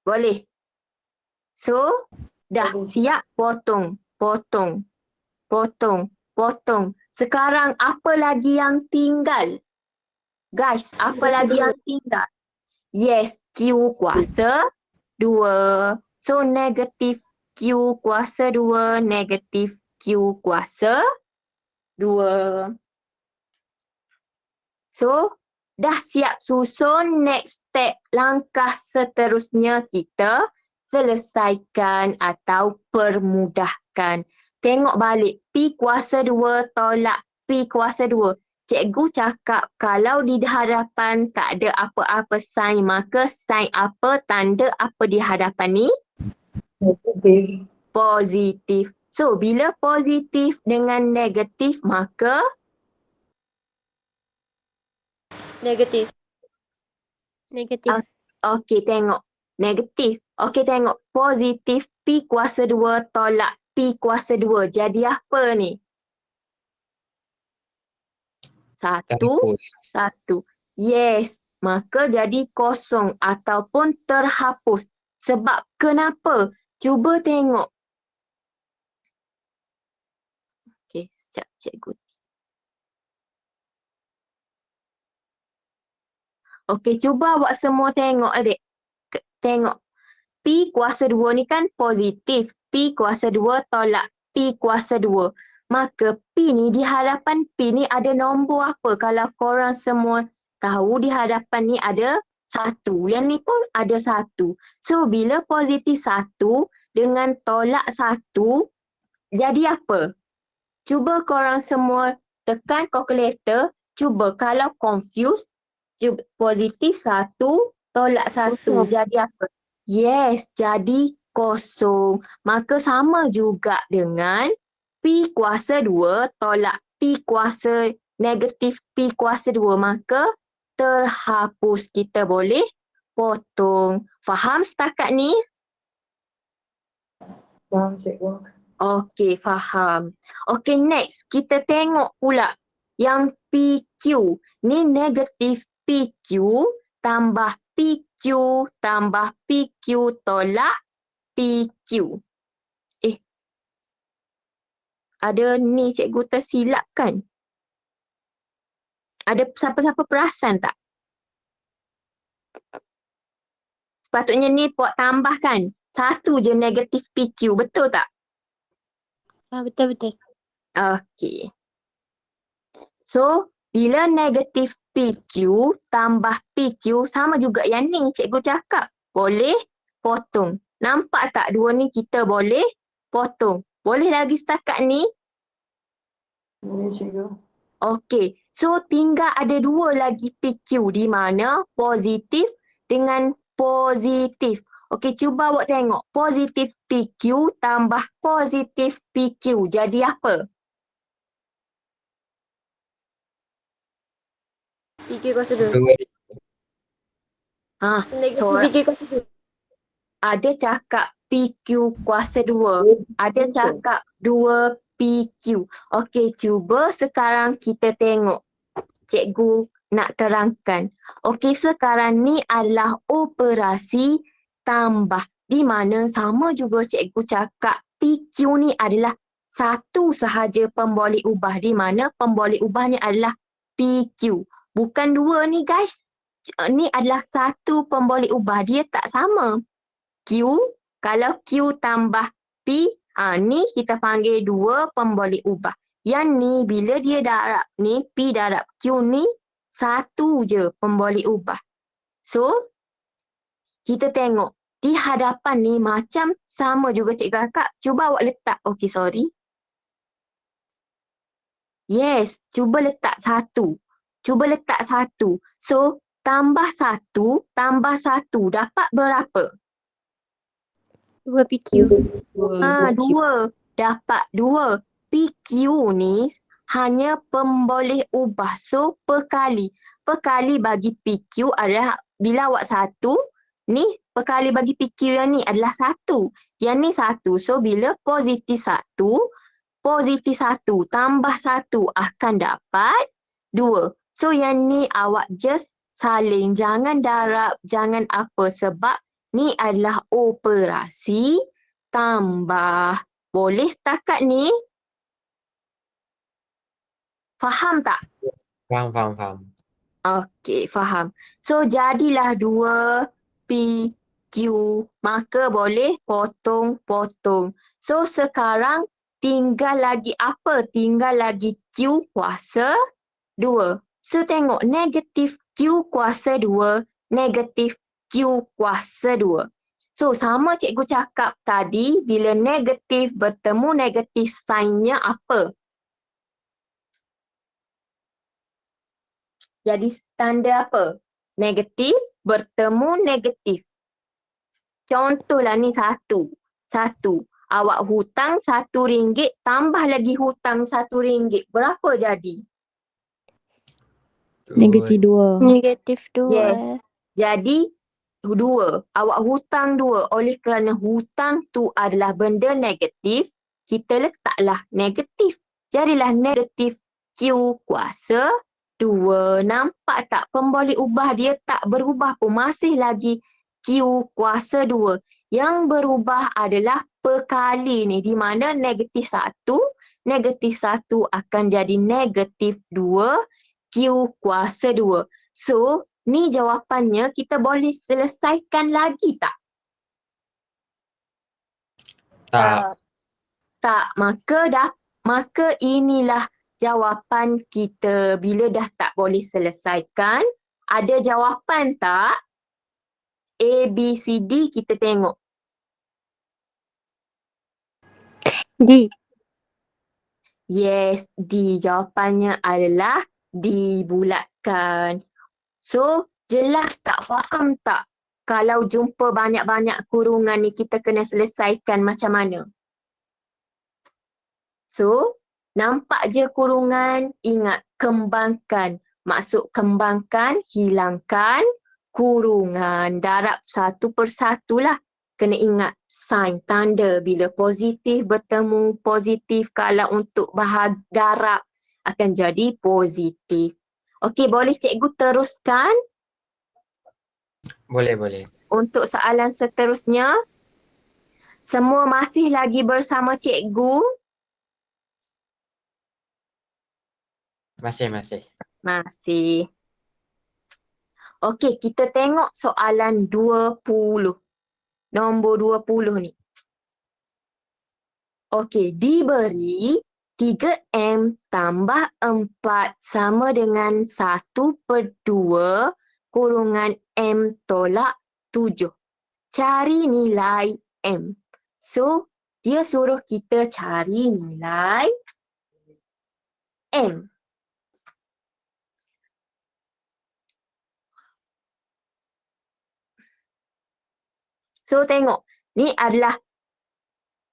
Boleh? So, dah siap potong, potong, potong, potong. Sekarang apa lagi yang tinggal? Guys, apa lagi yang tinggal? Yes, Q kuasa 2. So, negatif Q kuasa 2, negatif Q kuasa 2. So, dah siap susun. Next step, langkah seterusnya kita selesaikan atau permudahkan. Tengok balik, P kuasa 2 tolak P kuasa 2. Cikgu cakap kalau di hadapan tak ada apa-apa sign, maka sign apa, tanda apa di hadapan ni? Negatif. Positif. So, bila positif dengan negatif, maka Negatif. Negatif. okey, tengok. Negatif. Okey, tengok. Positif P kuasa 2 tolak P kuasa 2. Jadi apa ni? 1, Terhapus. 1. Yes. Maka jadi kosong ataupun terhapus. Sebab kenapa? Cuba tengok. Okey, sekejap cikgu. Okey, cuba awak semua tengok adik. Tengok. P kuasa 2 ni kan positif. P kuasa 2 tolak P kuasa 2. Maka P ni di hadapan P ni ada nombor apa? Kalau korang semua tahu di hadapan ni ada 1. Yang ni pun ada 1. So bila positif 1 dengan tolak 1 jadi apa? Cuba korang semua tekan kalkulator. Cuba kalau confused, positif 1 tolak 1 Kosong. jadi apa? Yes, jadi kosong. Maka sama juga dengan P kuasa 2 tolak P kuasa negatif P kuasa 2. Maka terhapus. Kita boleh potong. Faham setakat ni? Faham cikgu. Okey, faham. Okey, next. Kita tengok pula. Yang PQ. Ni negatif PQ tambah PQ tambah PQ tolak PQ. Ada ni cikgu tersilap kan? Ada siapa-siapa perasan tak? Sepatutnya ni buat tambah kan? Satu je negatif PQ, betul tak? Betul. Okey. So, bila negatif PQ tambah PQ sama juga yang ni cikgu cakap. Boleh potong. Nampak tak dua ni kita boleh potong. Boleh lagi setakat ni? Boleh cikgu. Okey. So, tinggal ada dua lagi PQ di mana positif dengan positif. Okey, cuba awak tengok. Positif PQ tambah positif PQ. Jadi apa? PQ kuasa 2. Dua. Negatif Sorang PQ kuasa 2. ada cakap PQ kuasa 2. Ada cakap 2 PQ. Okey, cuba sekarang kita tengok. Cikgu nak terangkan. Okey, sekarang ni adalah operasi tambah. Di mana sama juga cikgu cakap PQ ni adalah satu sahaja pemboleh ubah. Di mana pemboleh ubahnya adalah PQ. Bukan dua ni guys. Ni adalah satu pemboleh ubah. Dia tak sama. Q, kalau Q tambah P, ni kita panggil dua pemboleh ubah. Yang ni bila dia darab ni, P darab Q ni, satu je pemboleh ubah. So, kita tengok. Di hadapan ni macam sama juga cikgu cakap. Cuba awak letak. Okey, sorry. Yes, cuba letak satu. Cuba letak satu. So, tambah satu dapat berapa? 2 PQ. Dua. Dapat dua. PQ ni hanya pemboleh ubah. So, perkali. Perkali bagi PQ adalah bila awak satu, ni perkali bagi PQ yang ni adalah satu. Yang ni satu. So, bila positif satu tambah satu akan dapat dua. So, yang ni awak just saling. Jangan darab, jangan apa. Sebab ni adalah operasi tambah. Boleh setakat ni? Faham tak? Faham. Okey, faham. So, jadilah 2 PQ. Maka boleh potong-potong. So, sekarang tinggal lagi apa? Tinggal lagi Q kuasa 2. So, tengok negatif Q kuasa 2, negatif Q kuasa 2. So, sama cikgu cakap tadi, bila negatif bertemu negatif, sainnya apa? Jadi tanda apa? Negatif bertemu negatif. Contohlah ni satu. Awak hutang RM1, tambah lagi hutang RM1. Berapa jadi? Negatif 2. Yes. Jadi 2. Awak hutang 2. Oleh kerana hutang tu adalah benda negatif, kita letaklah negatif. Jadilah negatif Q kuasa 2. Nampak tak? Pemboleh ubah dia tak berubah pun. Masih lagi Q kuasa 2. Yang berubah adalah perkali ni. Di mana negatif 1 akan jadi negatif 2 Q kuasa 2. So, ni jawapannya kita boleh selesaikan lagi tak? Tak. Maka inilah jawapan kita bila dah tak boleh selesaikan. Ada jawapan tak? A, B, C, D kita tengok. D. Yes, D. Jawapannya adalah dibulatkan. So, jelas tak? Faham tak? Kalau jumpa banyak-banyak kurungan ni, kita kena selesaikan macam mana? So, nampak je kurungan, ingat kembangkan. Maksud kembangkan, hilangkan kurungan. Darab satu persatu lah. Kena ingat sign, tanda bila positif bertemu positif. Kalau untuk darab akan jadi positif. Okey, boleh cikgu teruskan Boleh. untuk soalan seterusnya. Semua masih lagi bersama cikgu? Masih. Masih. Okey, kita tengok soalan 20. Nombor 20 ni. Okey, diberi 3M tambah 4 sama dengan 1/2 kurungan M tolak 7. Cari nilai M. So, dia suruh kita cari nilai M. So, tengok. Ni adalah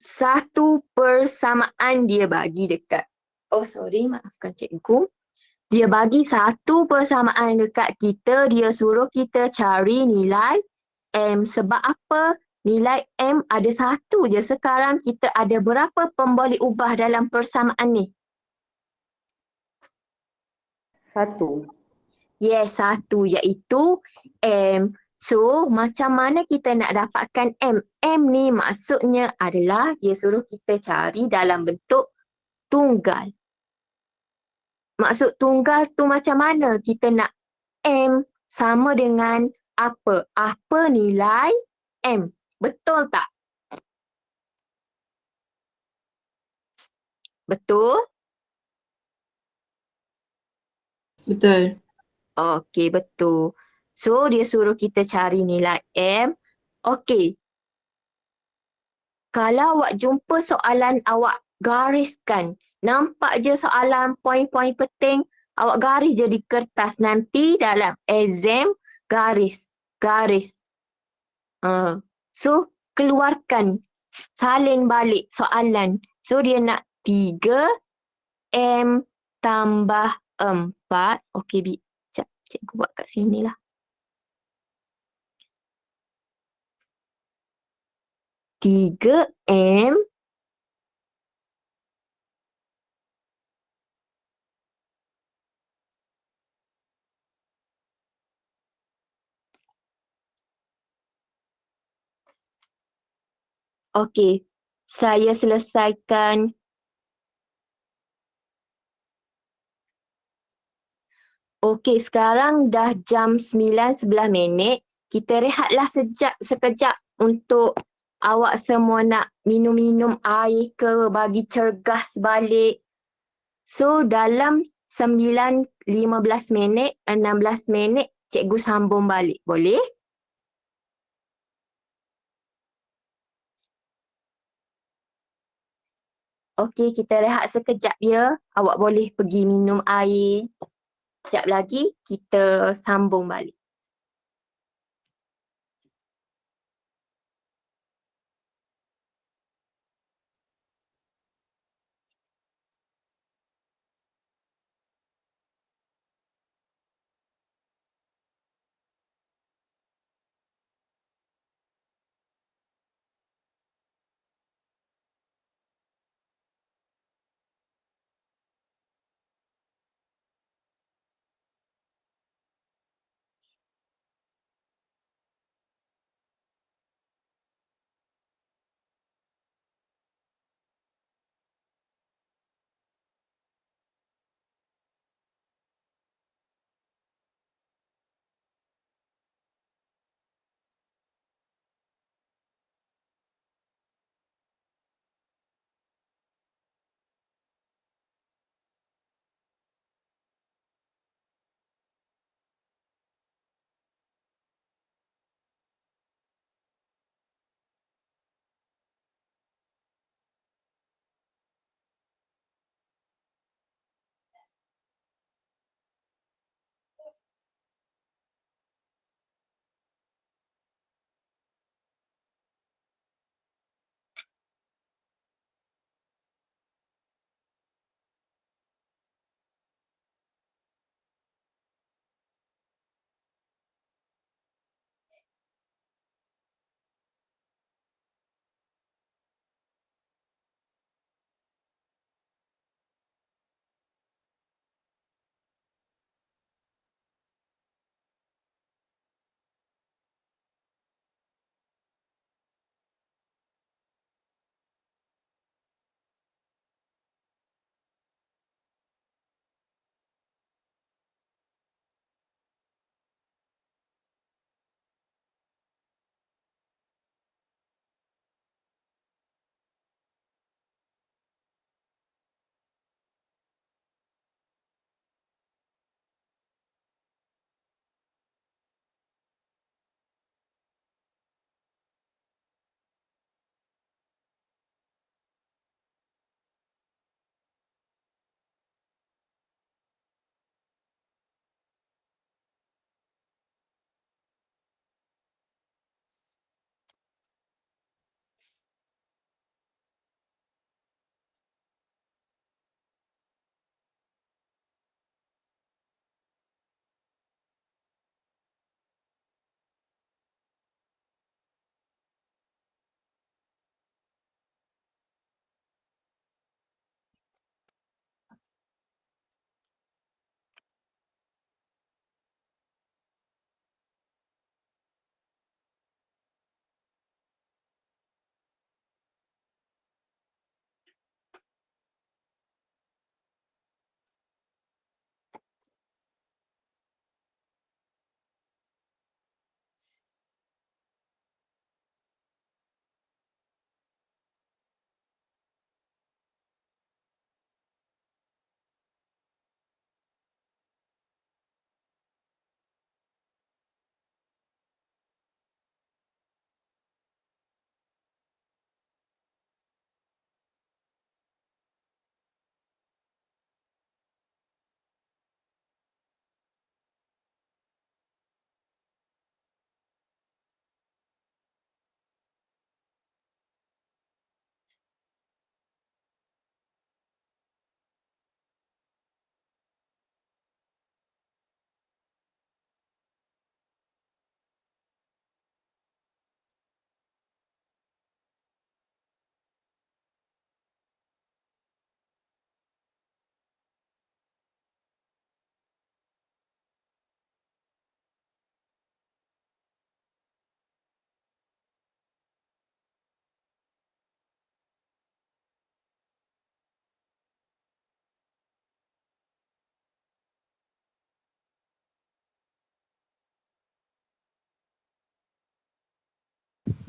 satu persamaan dia bagi dekat. Oh, sorry. Maafkan cikgu. Dia bagi satu persamaan dekat kita. Dia suruh kita cari nilai M. Sebab apa? Nilai M ada satu je. Sekarang kita ada berapa pemboleh ubah dalam persamaan ni? 1. Yes, satu iaitu M. So, macam mana kita nak dapatkan M? M ni maksudnya adalah dia suruh kita cari dalam bentuk tunggal. Maksud tunggal tu macam mana? Kita nak M sama dengan apa? Apa nilai M? Betul tak? Betul? Betul. Okey, betul. So, dia suruh kita cari nilai M. Okey. Kalau awak jumpa soalan awak gariskan. Nampak je soalan poin-poin penting. Awak garis je di kertas. Nanti dalam exam garis. So, keluarkan. Salin balik soalan. So, dia nak 3M tambah 4. Okey, sekejap. Cikgu buat kat sini lah. 3M Okey, saya selesaikan. Okey, sekarang dah jam 9:11. Kita rehatlah sekejap untuk awak semua nak minum-minum air ke, bagi cergas balik. So, dalam 9:15, 16 minit, cikgu sambung balik. Boleh? Okey, kita rehat sekejap ya. Awak boleh pergi minum air. Sekejap lagi kita sambung balik.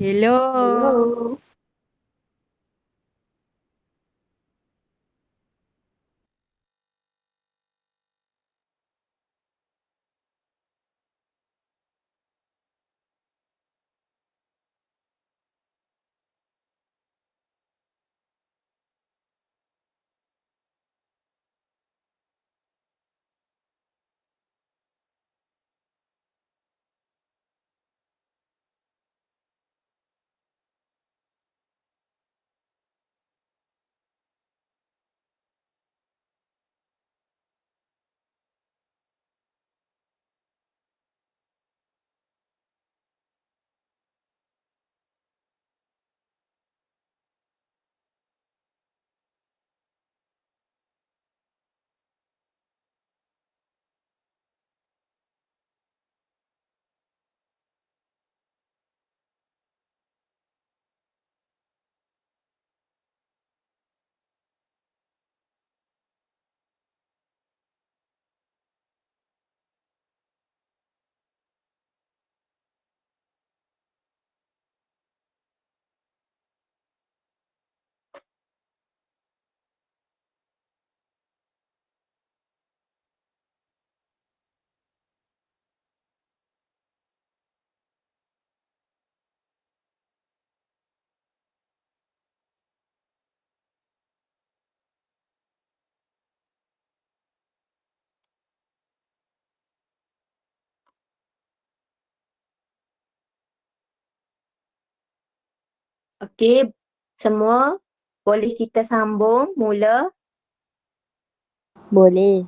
Hello. Hello. Okey, semua boleh kita sambung mula. Boleh.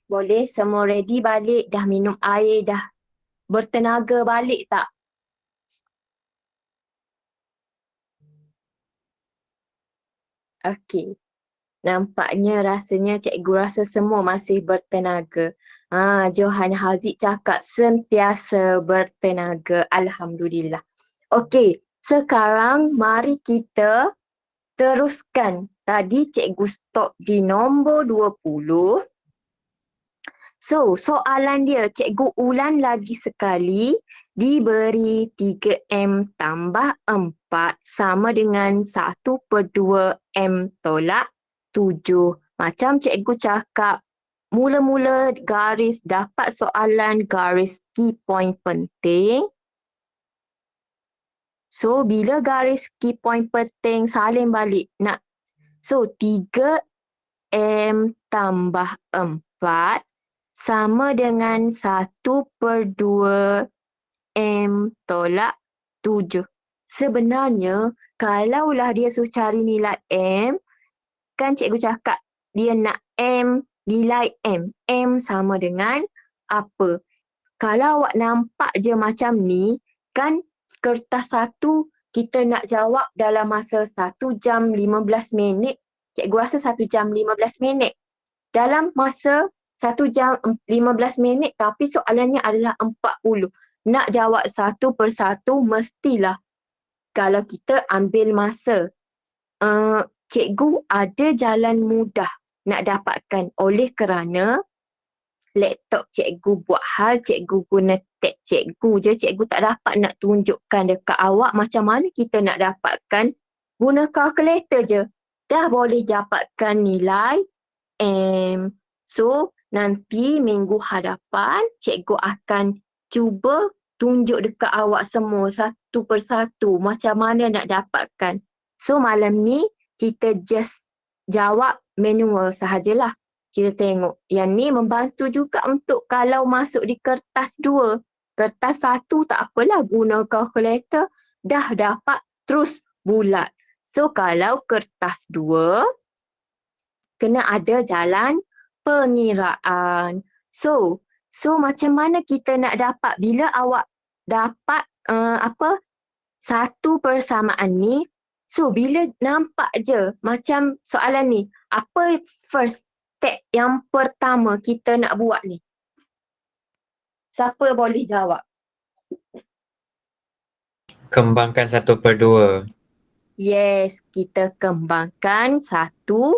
Boleh, semua ready balik, dah minum air, dah bertenaga balik tak? Okey. Nampaknya rasanya cikgu rasa semua masih bertenaga. Johan Haziq cakap sentiasa bertenaga. Alhamdulillah. Okey, sekarang mari kita teruskan. Tadi cikgu stop di nombor 20. So, soalan dia, cikgu ulang lagi sekali. Diberi 3M tambah 4 sama dengan 1/2 M tolak 7. Macam cikgu cakap, mula-mula garis dapat soalan garis key point penting. So, bila garis key point penting salin balik. So, 3M tambah 4 sama dengan 1/2 M tolak 7. Sebenarnya, kalaulah dia suruh cari nilai M, kan cikgu cakap dia nak M, nilai M. M sama dengan apa? Kalau awak nampak je macam ni, kan kertas satu kita nak jawab dalam masa 1 jam 15 minit. Cikgu rasa 1 jam 15 minit. Dalam masa 1 jam 15 minit tapi soalannya adalah 40. Nak jawab satu persatu mestilah kalau kita ambil masa. Cikgu ada jalan mudah nak dapatkan oleh kerana laptop cikgu buat hal cikgu guna tab cikgu je. Cikgu tak dapat nak tunjukkan dekat awak macam mana kita nak dapatkan. Guna kalkulator je. Dah boleh dapatkan nilai M. So, nanti minggu hadapan cikgu akan cuba tunjuk dekat awak semua satu persatu macam mana nak dapatkan. So, malam ni kita just jawab manual sahajalah. Kita tengok. Yang ni membantu juga untuk kalau masuk di kertas 2. Kertas 1 tak apalah guna kalkulator. Dah dapat terus bulat. So, kalau kertas 2, kena ada jalan pengiraan. So macam mana kita nak dapat bila awak dapat satu persamaan ni. So bila nampak je macam soalan ni, apa first step yang pertama kita nak buat ni? Siapa boleh jawab? Kembangkan 1/2. Yes, kita kembangkan 1/2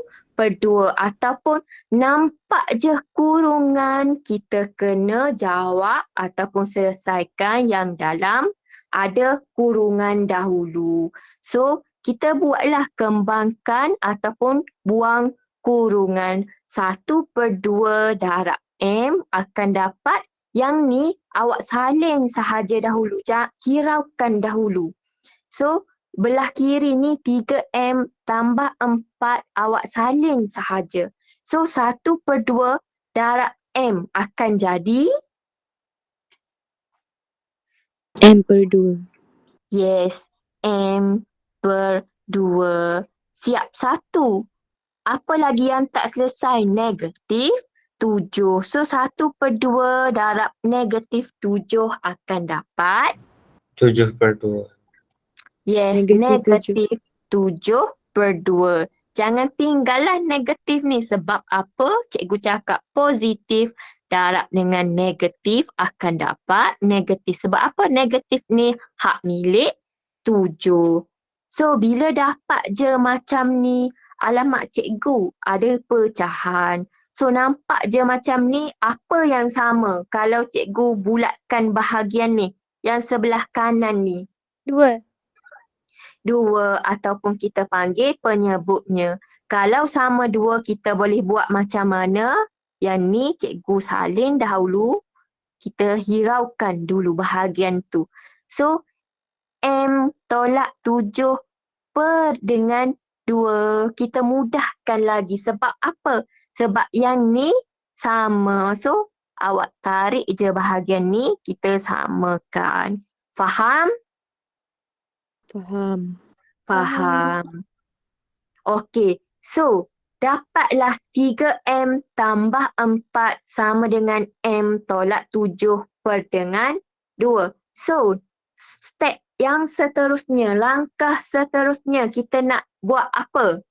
ataupun nampak je kurungan, kita kena jawab ataupun selesaikan yang dalam ada kurungan dahulu. So, kita buatlah kembangkan ataupun buang kurungan. 1/2 darab M akan dapat yang ni awak salin sahaja dahulu. Hiraukan dahulu. So, belah kiri ni 3M tambah 4 awak salin sahaja. So, 1/2 darab M akan jadi M/2. yes, M/2. Siap 1. Apa lagi yang tak selesai? Negatif 7. So, 1/2 darab negatif 7 akan dapat 7/2. yes, Negatif 7. negatif 7/2. Jangan tinggallah negatif ni. Sebab apa? Cikgu cakap positif darab dengan negatif akan dapat negatif. Sebab apa? Negatif ni hak milik 7. So, bila dapat je macam ni, alamak cikgu, ada pecahan. So, nampak je macam ni, apa yang sama kalau cikgu bulatkan bahagian ni, yang sebelah kanan ni? 2. 2 ataupun kita panggil penyebutnya. Kalau sama 2 kita boleh buat macam mana? Yang ni cikgu salin dahulu. Kita hiraukan dulu bahagian tu. So, M tolak 7 per dengan 2. Kita mudahkan lagi. Sebab apa? Sebab yang ni sama. So, awak tarik je bahagian ni, kita samakan. Faham? Faham. Faham. Okey, so dapatlah 3M tambah 4 sama dengan M tolak 7 per dengan 2. So, step yang seterusnya, langkah seterusnya kita nak buat apa?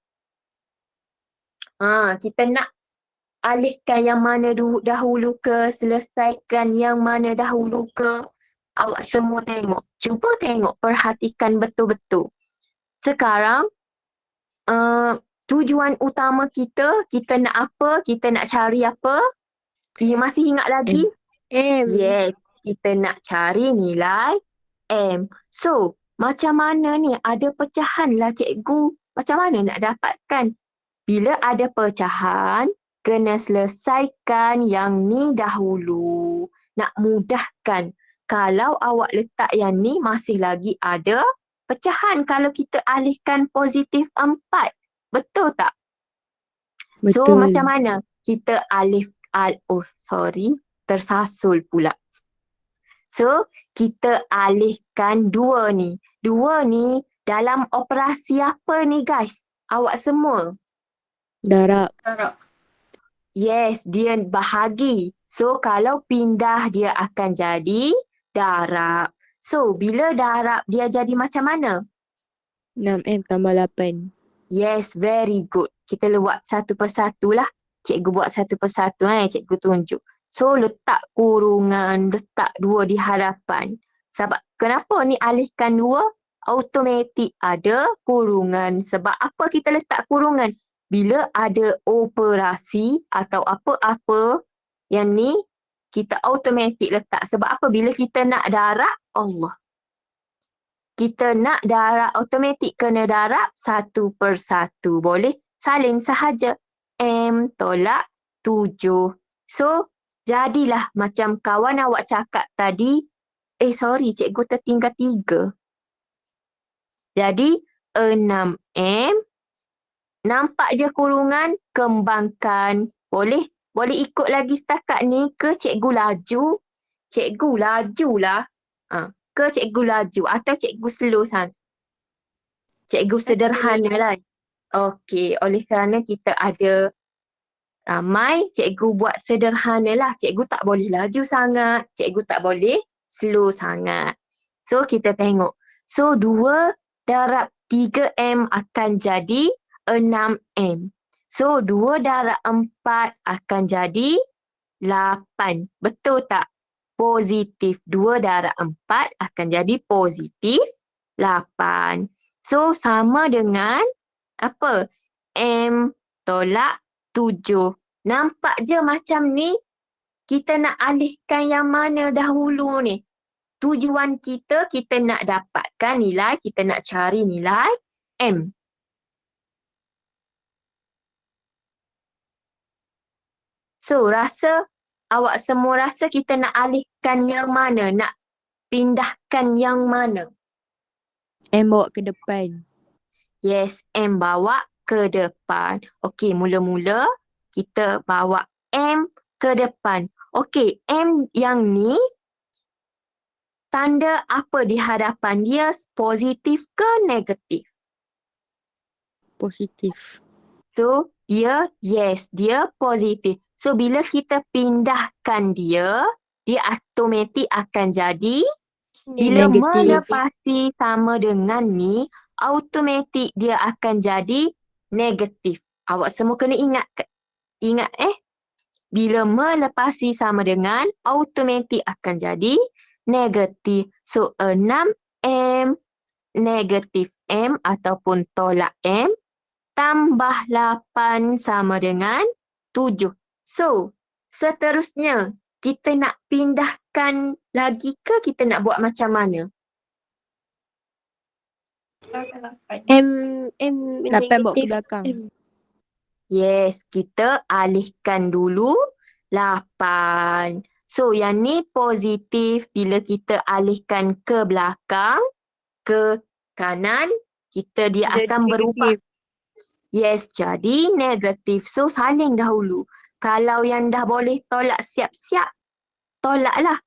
Kita nak alihkan yang mana dahulu ke, selesaikan yang mana dahulu ke. Awak semua tengok. Cuba tengok, perhatikan betul-betul. Sekarang, tujuan utama kita nak apa? Kita nak cari apa? Masih ingat lagi? M. Yes, kita nak cari nilai M. So, macam mana ni? Ada pecahan lah cikgu. Macam mana nak dapatkan? Bila ada pecahan, kena selesaikan yang ni dahulu. Nak mudahkan. Kalau awak letak yang ni, masih lagi ada pecahan kalau kita alihkan positif 4. Betul tak? Betul. So, macam mana? Kita tersasul pula. So, kita alihkan 2 ni. 2 ni dalam operasi apa ni guys? Awak semua? Darab. Yes, dia bahagi. So, kalau pindah dia akan jadi darab. So, bila darab dia jadi macam mana? 6M tambah 8. Yes, very good. Kita buat satu persatu lah. Cikgu buat satu persatu, cikgu tunjuk. So, letak kurungan, letak 2 di hadapan. Sebab kenapa ni alihkan 2? Automatik ada kurungan. Sebab apa kita letak kurungan? Bila ada operasi atau apa-apa yang ni, kita automatik letak. Sebab apa? Bila kita nak darab, Allah. Kita nak darab, automatik kena darab satu persatu. Boleh salin sahaja. M tolak 7. So, jadilah macam kawan awak cakap tadi. Cikgu tertinggal 3. Jadi, 6M. Nampak je kurungan, kembangkan. Boleh ikut lagi setakat ni ke cikgu laju? Cikgu lajulah. Ke cikgu laju atau cikgu slow san? Cikgu sederhana lah. Okey, oleh kerana kita ada ramai, cikgu buat sederhana lah. Cikgu tak boleh laju sangat, cikgu tak boleh slow sangat. So, kita tengok. So, 2 darab 3M akan jadi 6M. So, 2 darab 4 akan jadi 8. Betul tak? Positif. 2 darab 4 akan jadi positif 8. So, sama dengan apa? M tolak 7. Nampak je macam ni? Kita nak alihkan yang mana dahulu ni? tujuan kita nak dapatkan nilai, kita nak cari nilai M. So, awak semua rasa kita nak alihkan yang mana? Nak pindahkan yang mana? M bawa ke depan. Yes, M bawa ke depan. Okey, mula-mula kita bawa M ke depan. Okey, M yang ni tanda apa di hadapan dia? Positif ke negatif? Positif. So, dia positif. So, bila kita pindahkan dia automatik akan jadi bila Negatif. melepasi sama dengan ni, automatik dia akan jadi negatif. Awak semua kena ingat bila melepasi sama dengan, automatik akan jadi negatif. So, 6M negatif M ataupun tolak M tambah 8 sama dengan 7. So, seterusnya, kita nak pindahkan lagi ke kita nak buat macam mana? M 8 bawa ke negatif. belakang. Yes, kita alihkan dulu 8. So, yang ni positif bila kita alihkan ke belakang, ke kanan, dia Jadi akan berubah. negatif. Yes, jadi negatif. So, saling dahulu. Kalau yang dah boleh tolak siap-siap, tolaklah.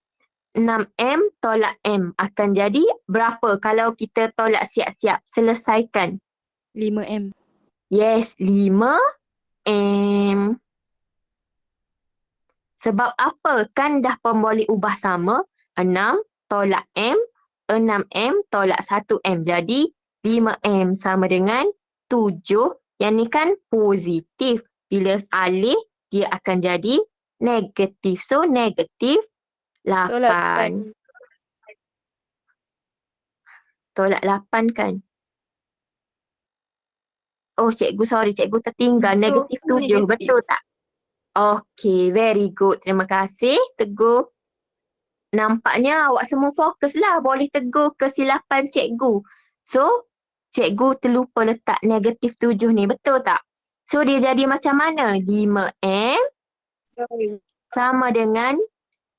6M tolak M akan jadi berapa kalau kita tolak siap-siap? Selesaikan. 5M. Yes, 5M. Sebab apa? Kan dah pun boleh ubah sama. 6 tolak M, 6M tolak 1M. Jadi 5M sama dengan 7. Yang ni kan positif. Bila alih, dia akan jadi negatif. So, negatif 8. Tolak 8 kan? Oh, sorry, cikgu tertinggal. Negatif 7, betul tak? Okay, very good. Terima kasih, Teguh. Nampaknya awak semua fokus lah. Boleh tegur kesilapan cikgu. So, cikgu terlupa letak negatif 7 ni. Betul tak? So, dia jadi macam mana? 5M sama dengan,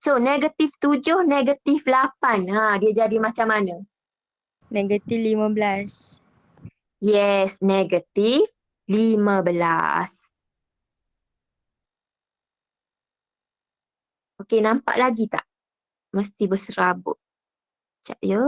so negatif 7, negatif 8. Dia jadi macam mana? Negatif 15. Yes, negatif 15. Okey, nampak lagi tak? Mesti berserabut. Sekejap ya.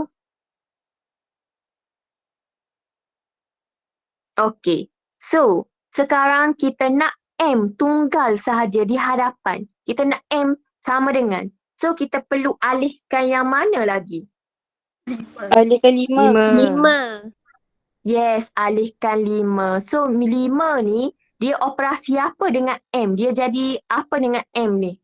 Okey. So, sekarang kita nak M tunggal sahaja di hadapan. Kita nak M sama dengan. So, kita perlu alihkan yang mana lagi? Alihkan 5. 5. Yes, alihkan 5. So, 5 ni, dia operasi apa dengan M? Dia jadi apa dengan M ni?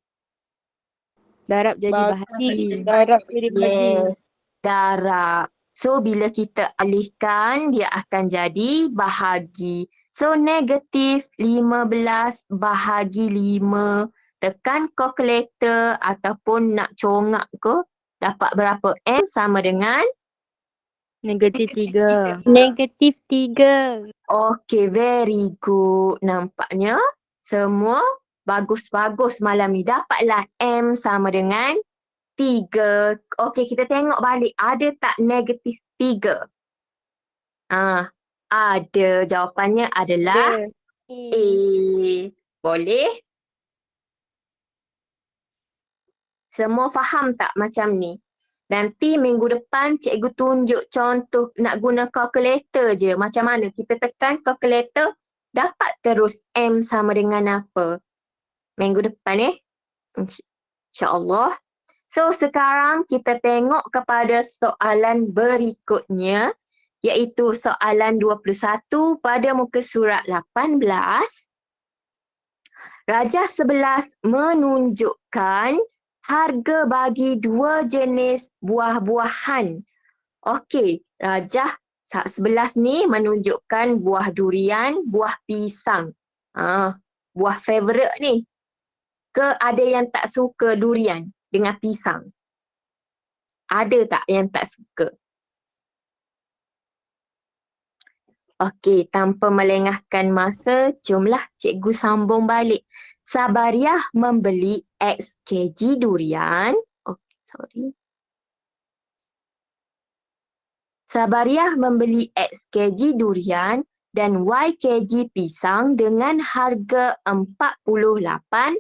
Darab jadi Bagi. bahagi. Darab jadi bagi. Yes, darab. So, bila kita alihkan, dia akan jadi bahagi. So, negatif 15 bahagi 5. Tekan kalkulator ataupun nak congak ke, dapat berapa? M sama dengan? Negatif 3. Negatif 3. Okay, very good. Nampaknya semua bagus-bagus malam ni. Dapatlah M sama dengan 3. Okey, kita tengok balik. Ada tak negatif 3? Ada. Jawapannya adalah A. Boleh? Semua faham tak macam ni? Nanti minggu depan cikgu tunjuk contoh nak guna kalkulator je. Macam mana? Kita tekan kalkulator, dapat terus M sama dengan apa? Minggu depan InsyaAllah. So, sekarang kita tengok kepada soalan berikutnya, iaitu soalan 21 pada muka surat 18. Rajah 11 menunjukkan harga bagi 2 jenis buah-buahan. Okey, rajah 11 ni menunjukkan buah durian, buah pisang. Buah favourite ni. Ke ada yang tak suka durian dengan pisang? Ada tak yang tak suka? Okey, tanpa melengahkan masa, jomlah cikgu sambung balik. Sabariah membeli X kg durian. Okey, sorry. Sabariah membeli X kg durian dan Y kg pisang dengan harga RM48.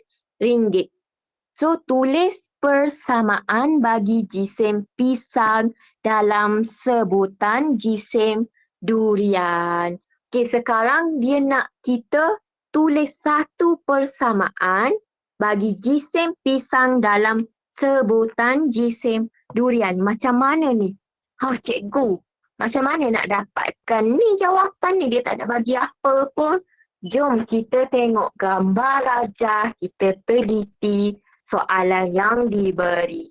So, tulis persamaan bagi jisim pisang dalam sebutan jisim durian. Okey, sekarang dia nak kita tulis satu persamaan bagi jisim pisang dalam sebutan jisim durian. Macam mana ni? Cikgu, macam mana nak dapatkan ni jawapan ni? Dia tak nak bagi apa pun. Jom kita tengok gambar rajah, kita teliti soalan yang diberi.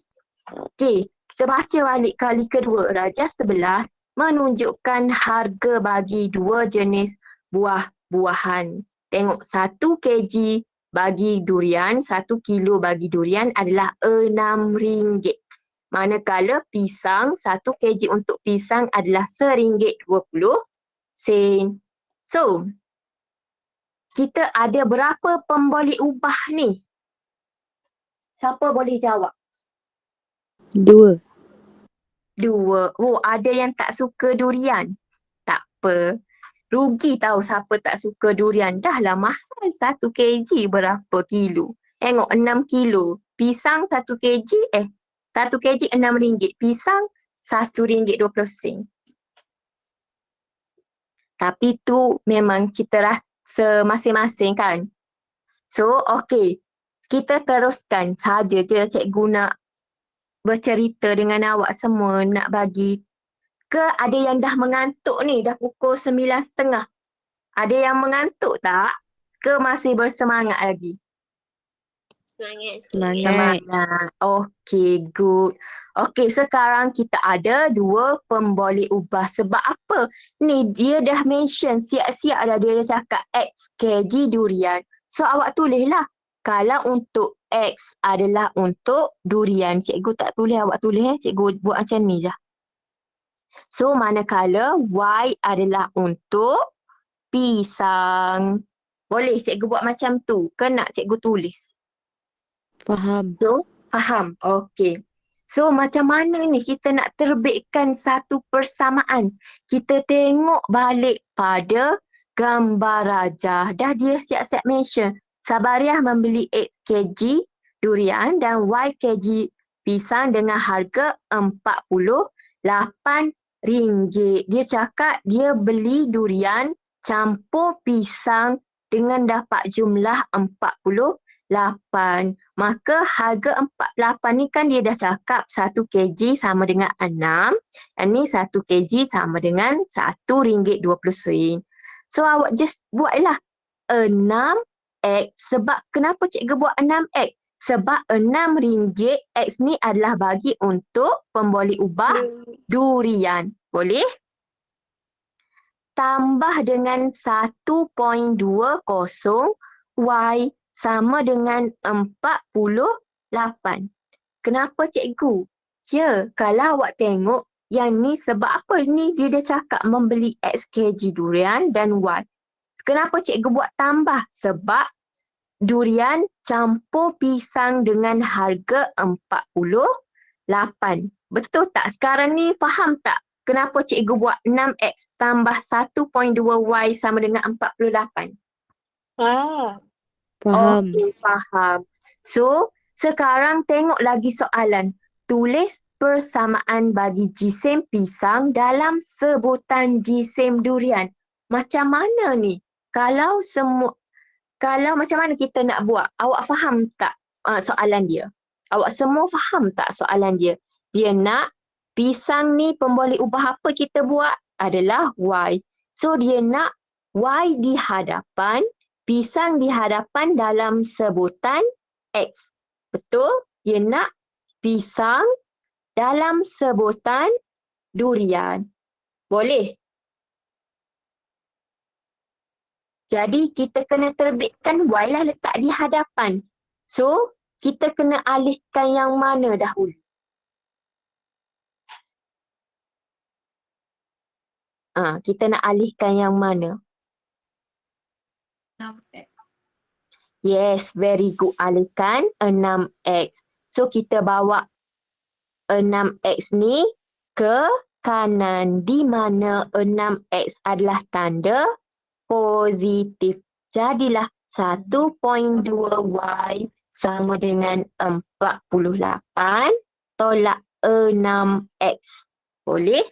Okey, kita baca balik kali kedua. Rajah 11 menunjukkan harga bagi dua jenis buah-buahan. Tengok 1 kg bagi durian, 1 kilo bagi durian adalah RM6. Manakala pisang, 1 kg untuk pisang adalah RM1.20. So, kita ada berapa pemboleh ubah ni? Siapa boleh jawab? 2. 2. Oh, ada yang tak suka durian? Tak apa. Rugi tahu siapa tak suka durian. Dah lah mahal 1 kg berapa kilo? Tengok 6 kilo. Pisang 1 kg, 1 kg RM6. Pisang RM1.20. Tapi tu memang kita rasa masing-masing kan? So, okey. Kita teruskan saja je cikgu nak bercerita dengan awak semua, nak bagi ke ada yang dah mengantuk ni, dah pukul 9.30. Ada yang mengantuk tak? Ke masih bersemangat lagi? Semangat. Okey, good. Okey, sekarang kita ada 2 pemboleh ubah. Sebab apa? Ni dia dah mention, siap-siap dah dia cakap X kg durian. So awak tulislah. Kalau untuk X adalah untuk durian. Cikgu tak tulis, awak tulis. Cikgu buat macam ni je. So, manakala Y adalah untuk pisang. Boleh cikgu buat macam tu? Ke nak cikgu tulis? Faham. So, faham? Okey. So, macam mana ni kita nak terbitkan satu persamaan? Kita tengok balik pada gambar rajah. Dah dia siap-siap mention. Sabariah membeli X kg durian dan Y kg pisang dengan harga RM48. Dia cakap dia beli durian campur pisang dengan dapat jumlah 48. Maka harga 48 ni kan dia dah cakap 1 kg sama dengan 6. Dan ni 1 kg sama dengan RM1.20. So awak just buatlah 6X. Sebab kenapa cikgu buat 6X? Sebab RM6 X ni adalah bagi untuk pemboleh ubah durian. Boleh? Tambah dengan 1.20 Y sama dengan 48. Kenapa cikgu? Ya, kalau awak tengok yang ni sebab apa ni dia dah cakap membeli X kg durian dan Y. Kenapa cikgu buat tambah? Sebab durian campur pisang dengan harga 48. Betul tak? Sekarang ni faham tak? Kenapa cikgu buat 6X tambah 1.2Y sama dengan 48? Faham. Okey, faham. So, sekarang tengok lagi soalan. Tulis persamaan bagi jisim pisang dalam sebutan jisim durian. Macam mana ni? Kalau macam mana kita nak buat? Awak faham tak soalan dia? Awak semua faham tak soalan dia? Dia nak pisang ni pemboleh ubah apa kita buat? Adalah Y. So dia nak Y di hadapan, pisang di hadapan dalam sebutan X. Betul? Dia nak pisang dalam sebutan durian. Boleh? Jadi kita kena terbitkan Y lah letak di hadapan. So kita kena alihkan yang mana dahulu? Kita nak alihkan yang mana? Yes, very good. Alihkan 6x. So, kita bawa 6x ni ke kanan di mana 6x adalah tanda positif. Jadilah 1.2y sama dengan 48 tolak 6x. Boleh?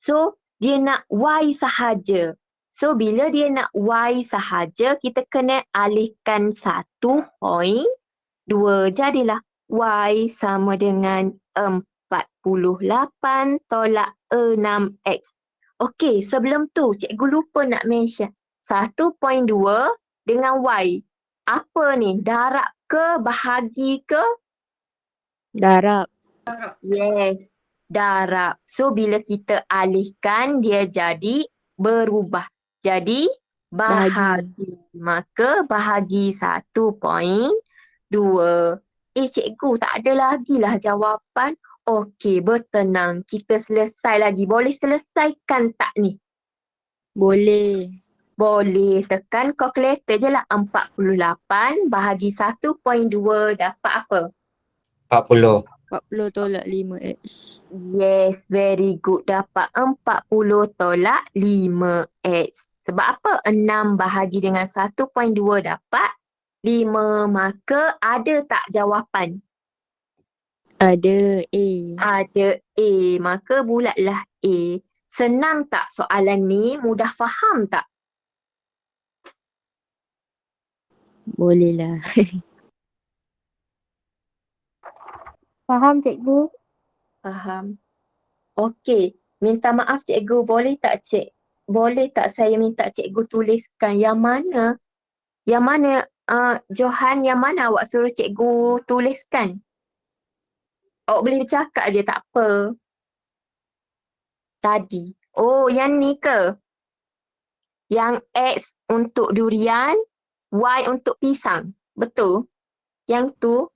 So, dia nak y sahaja. So, bila dia nak y sahaja, kita kena alihkan 1.2. Jadilah y sama dengan 48 tolak 6x. Okey, sebelum tu cikgu lupa nak mention 1.2 dengan y. Apa ni? Darab ke bahagi ke? Darab. Yes, darab. So bila kita alihkan dia jadi berubah. Jadi bahagi. Maka bahagi 1.2. Cikgu tak ada lagi lah jawapan. Okey, bertenang. Kita selesai lagi. Boleh selesaikan tak ni? Boleh. Boleh. Tekan kalkulator je lah. 48 bahagi 1.2 dapat apa? 40. 40 tolak 5x. Yes, very good. Dapat 40 tolak 5x. Sebab apa? 6 bahagi dengan 1.2 dapat 5. Maka ada tak jawapan? Ada A. Ada A. Maka bulatlah A. Senang tak soalan ni? Mudah faham tak? Boleh lah. Faham cikgu? Faham. Okey. Minta maaf cikgu. Boleh tak boleh tak saya minta cikgu tuliskan yang mana? Yang mana Johan, yang mana awak suruh cikgu tuliskan? Awak boleh bercakap je, tak apa. Tadi. Oh, yang ni ke? Yang X untuk durian, Y untuk pisang. Betul? Yang tu?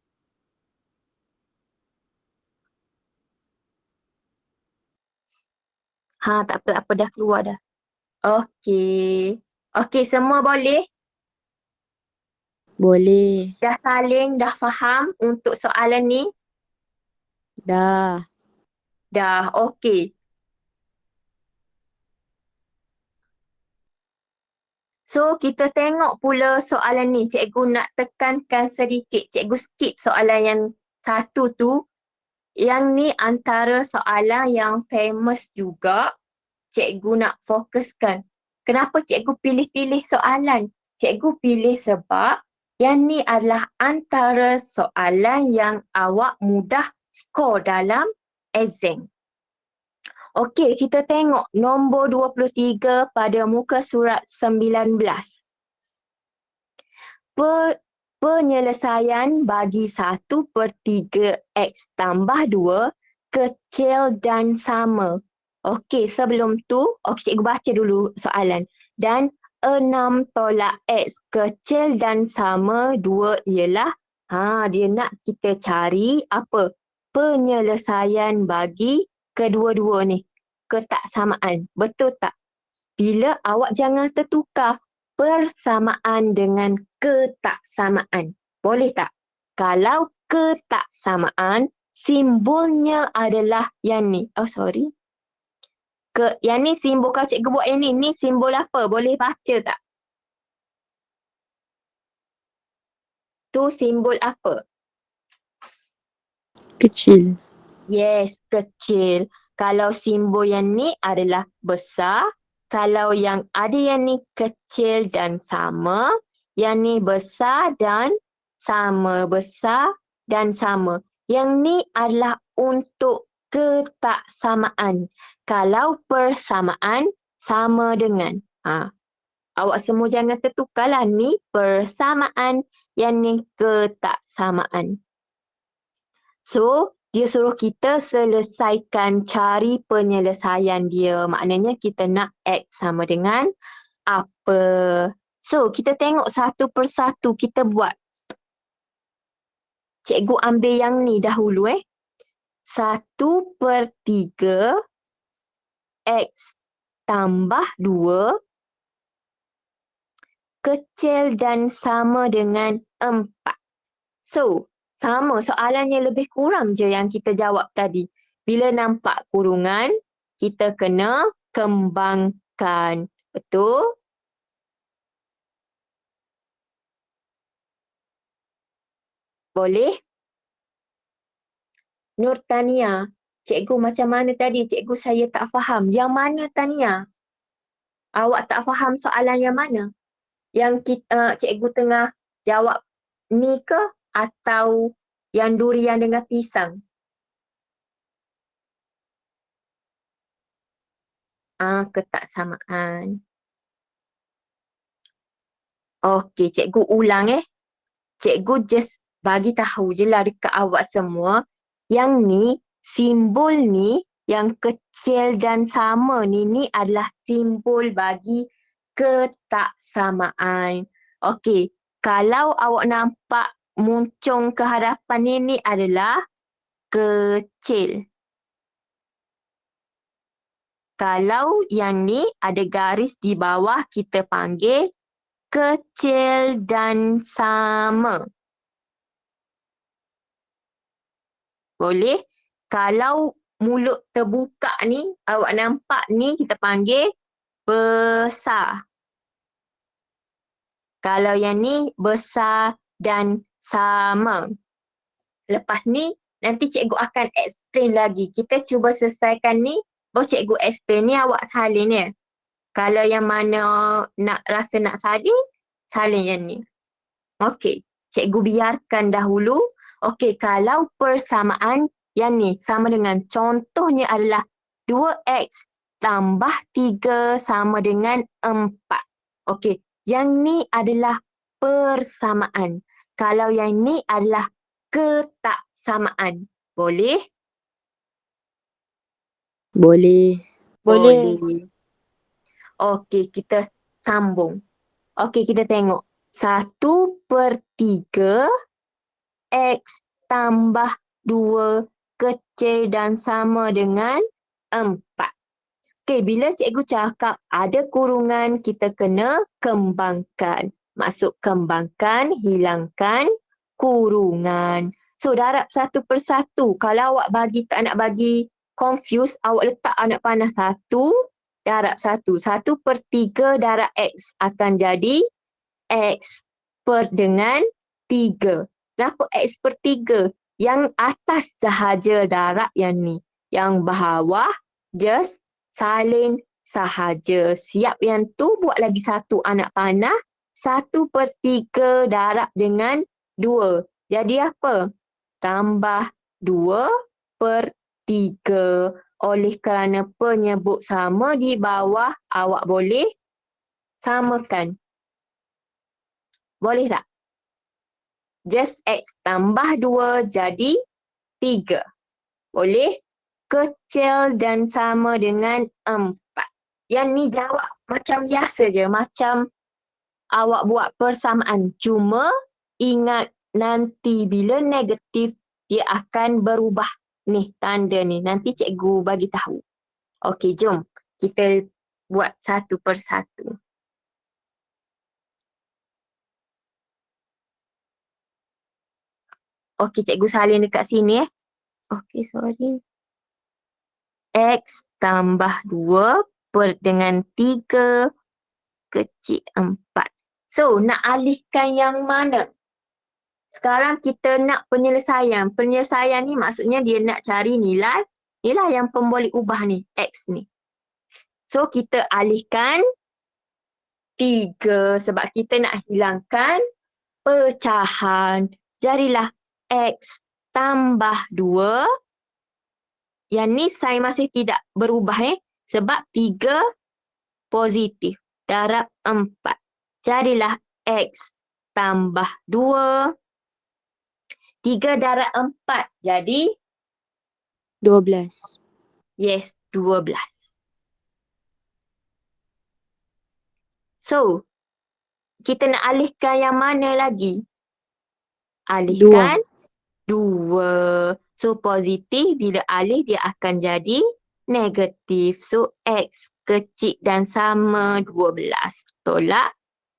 Tak apa, dah keluar dah. Okey. Okey, semua boleh? Boleh. Dah saling, dah faham untuk soalan ni? Dah. Dah, okey. So, kita tengok pula soalan ni. Cikgu nak tekankan sedikit. Cikgu skip soalan yang satu tu. Yang ni antara soalan yang famous juga. Cikgu nak fokuskan. Kenapa cikgu pilih-pilih soalan? Cikgu pilih sebab yang ni adalah antara soalan yang awak mudah skor dalam exam. Okey, kita tengok nombor 23 pada muka surat 19. Penyelesaian bagi 1/3 X tambah 2 kecil dan sama. Okey, sebelum tu, cikgu baca dulu soalan. Dan 6 tolak X kecil dan sama 2 ialah, dia nak kita cari apa? Penyelesaian bagi kedua-dua ni. Ketaksamaan. Betul tak? Bila awak jangan tertukar persamaan dengan ketaksamaan. Boleh tak? Kalau ketaksamaan, simbolnya adalah yang ni. Oh, sorry. Yang ni simbol, kalau cikgu buat yang ni simbol apa? Boleh baca tak? Tu simbol apa? Kecil. Yes, kecil. Kalau simbol yang ni adalah besar. Kalau yang ada yang ni kecil dan sama. Yang ni besar dan sama. Besar dan sama. Yang ni adalah untuk ketaksamaan. Kalau persamaan sama dengan. Awak semua jangan tertukarlah. Ni persamaan. Yang ni ketaksamaan. So, dia suruh kita selesaikan cari penyelesaian dia. Maknanya kita nak X sama dengan apa. So, kita tengok satu persatu kita buat. Cikgu ambil yang ni dahulu 1/3 X tambah 2 kecil dan sama dengan 4. So, sama soalannya lebih kurang je yang kita jawab tadi. Bila nampak kurungan, kita kena kembangkan. Betul? Boleh? Nur Tania, cikgu macam mana tadi? Cikgu saya tak faham. Yang mana Tania? Awak tak faham soalan yang mana? Yang cikgu tengah jawab ni ke? Atau yang durian dengan pisang? Ketaksamaan. Okey, cikgu ulang Cikgu just bagi tahu je lah dekat awak semua. Yang ni, simbol ni yang kecil dan sama ni adalah simbol bagi ketaksamaan. Okey, kalau awak nampak muncung ke hadapan ni adalah kecil. Kalau yang ni ada garis di bawah, kita panggil kecil dan sama. Boleh? Kalau mulut terbuka ni, awak nampak ni, kita panggil besar. Kalau yang ni besar dan sama. Lepas ni, nanti cikgu akan explain lagi. Kita cuba selesaikan ni, baru cikgu explain ni awak salin ya. Kalau yang mana rasa nak salin yang ni. Okey, cikgu biarkan dahulu. Okey, kalau persamaan yang ni sama dengan contohnya adalah 2x tambah 3 sama dengan 4. Okey, yang ni adalah persamaan. Kalau yang ni adalah ketaksamaan. Boleh? Boleh. Boleh. Okey, kita sambung. Okey, kita tengok. 1/3 X tambah 2 kecil dan sama dengan 4. Okey, bila cikgu cakap ada kurungan, kita kena kembangkan. Maksud kembangkan, hilangkan kurungan. So, darab 1/1. Kalau awak tak nak bagi confuse, awak letak anak panah 1, darab 1. 1/3 darab X akan jadi X dengan 3. Kenapa X/3? Yang atas sahaja darab yang ni. Yang bawah just salin sahaja. Siap yang tu buat lagi satu anak panah. 1/3 darab dengan 2. Jadi apa? Tambah 2/3. Oleh kerana penyebut sama di bawah, awak boleh samakan. Boleh tak? Just X tambah 2 jadi 3. Boleh? Kecil dan sama dengan 4. Yang ni jawab macam biasa je. Macam awak buat persamaan. Cuma ingat nanti bila negatif, dia akan berubah. Ni tanda ni. Nanti cikgu bagi tahu. Okey, jom. Kita buat satu persatu. Okey, cikgu salin dekat sini Okey, sorry. X tambah 2 dengan 3 kecil 4. So, nak alihkan yang mana? Sekarang kita nak penyelesaian. Penyelesaian ni maksudnya dia nak cari nilai yang pemboleh ubah ni, X ni. So, kita alihkan 3 sebab kita nak hilangkan pecahan. Jadilah X tambah 2. Yang ni sign masih tidak berubah sebab 3 positif darab 4. Jadilah X tambah 2. 3 darab 4 jadi 12. yes, 12. So, kita nak alihkan yang mana lagi? Alihkan 2. So, positif bila alih dia akan jadi negatif. So, X kecil dan sama 12. Tolak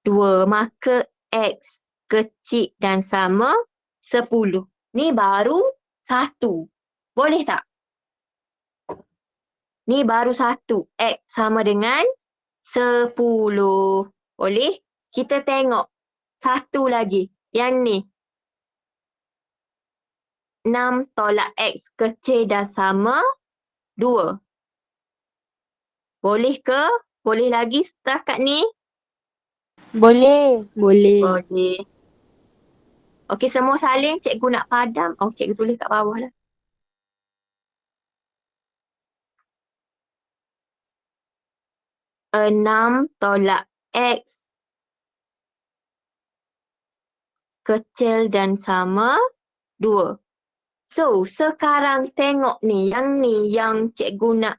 2. Maka X kecil dan sama 10. Ni baru 1. Boleh tak? Ni baru 1. X sama dengan 10. Boleh? Kita tengok satu lagi. Yang ni. 6 tolak X kecil dan sama 2. Boleh ke? Boleh lagi setakat ni? Boleh. Boleh. Boleh. Okey, semua salin. Cikgu nak padam. Oh, cikgu tulis kat bawah lah. Enam tolak X kecil dan sama 2. So, sekarang tengok ni yang cikgu nak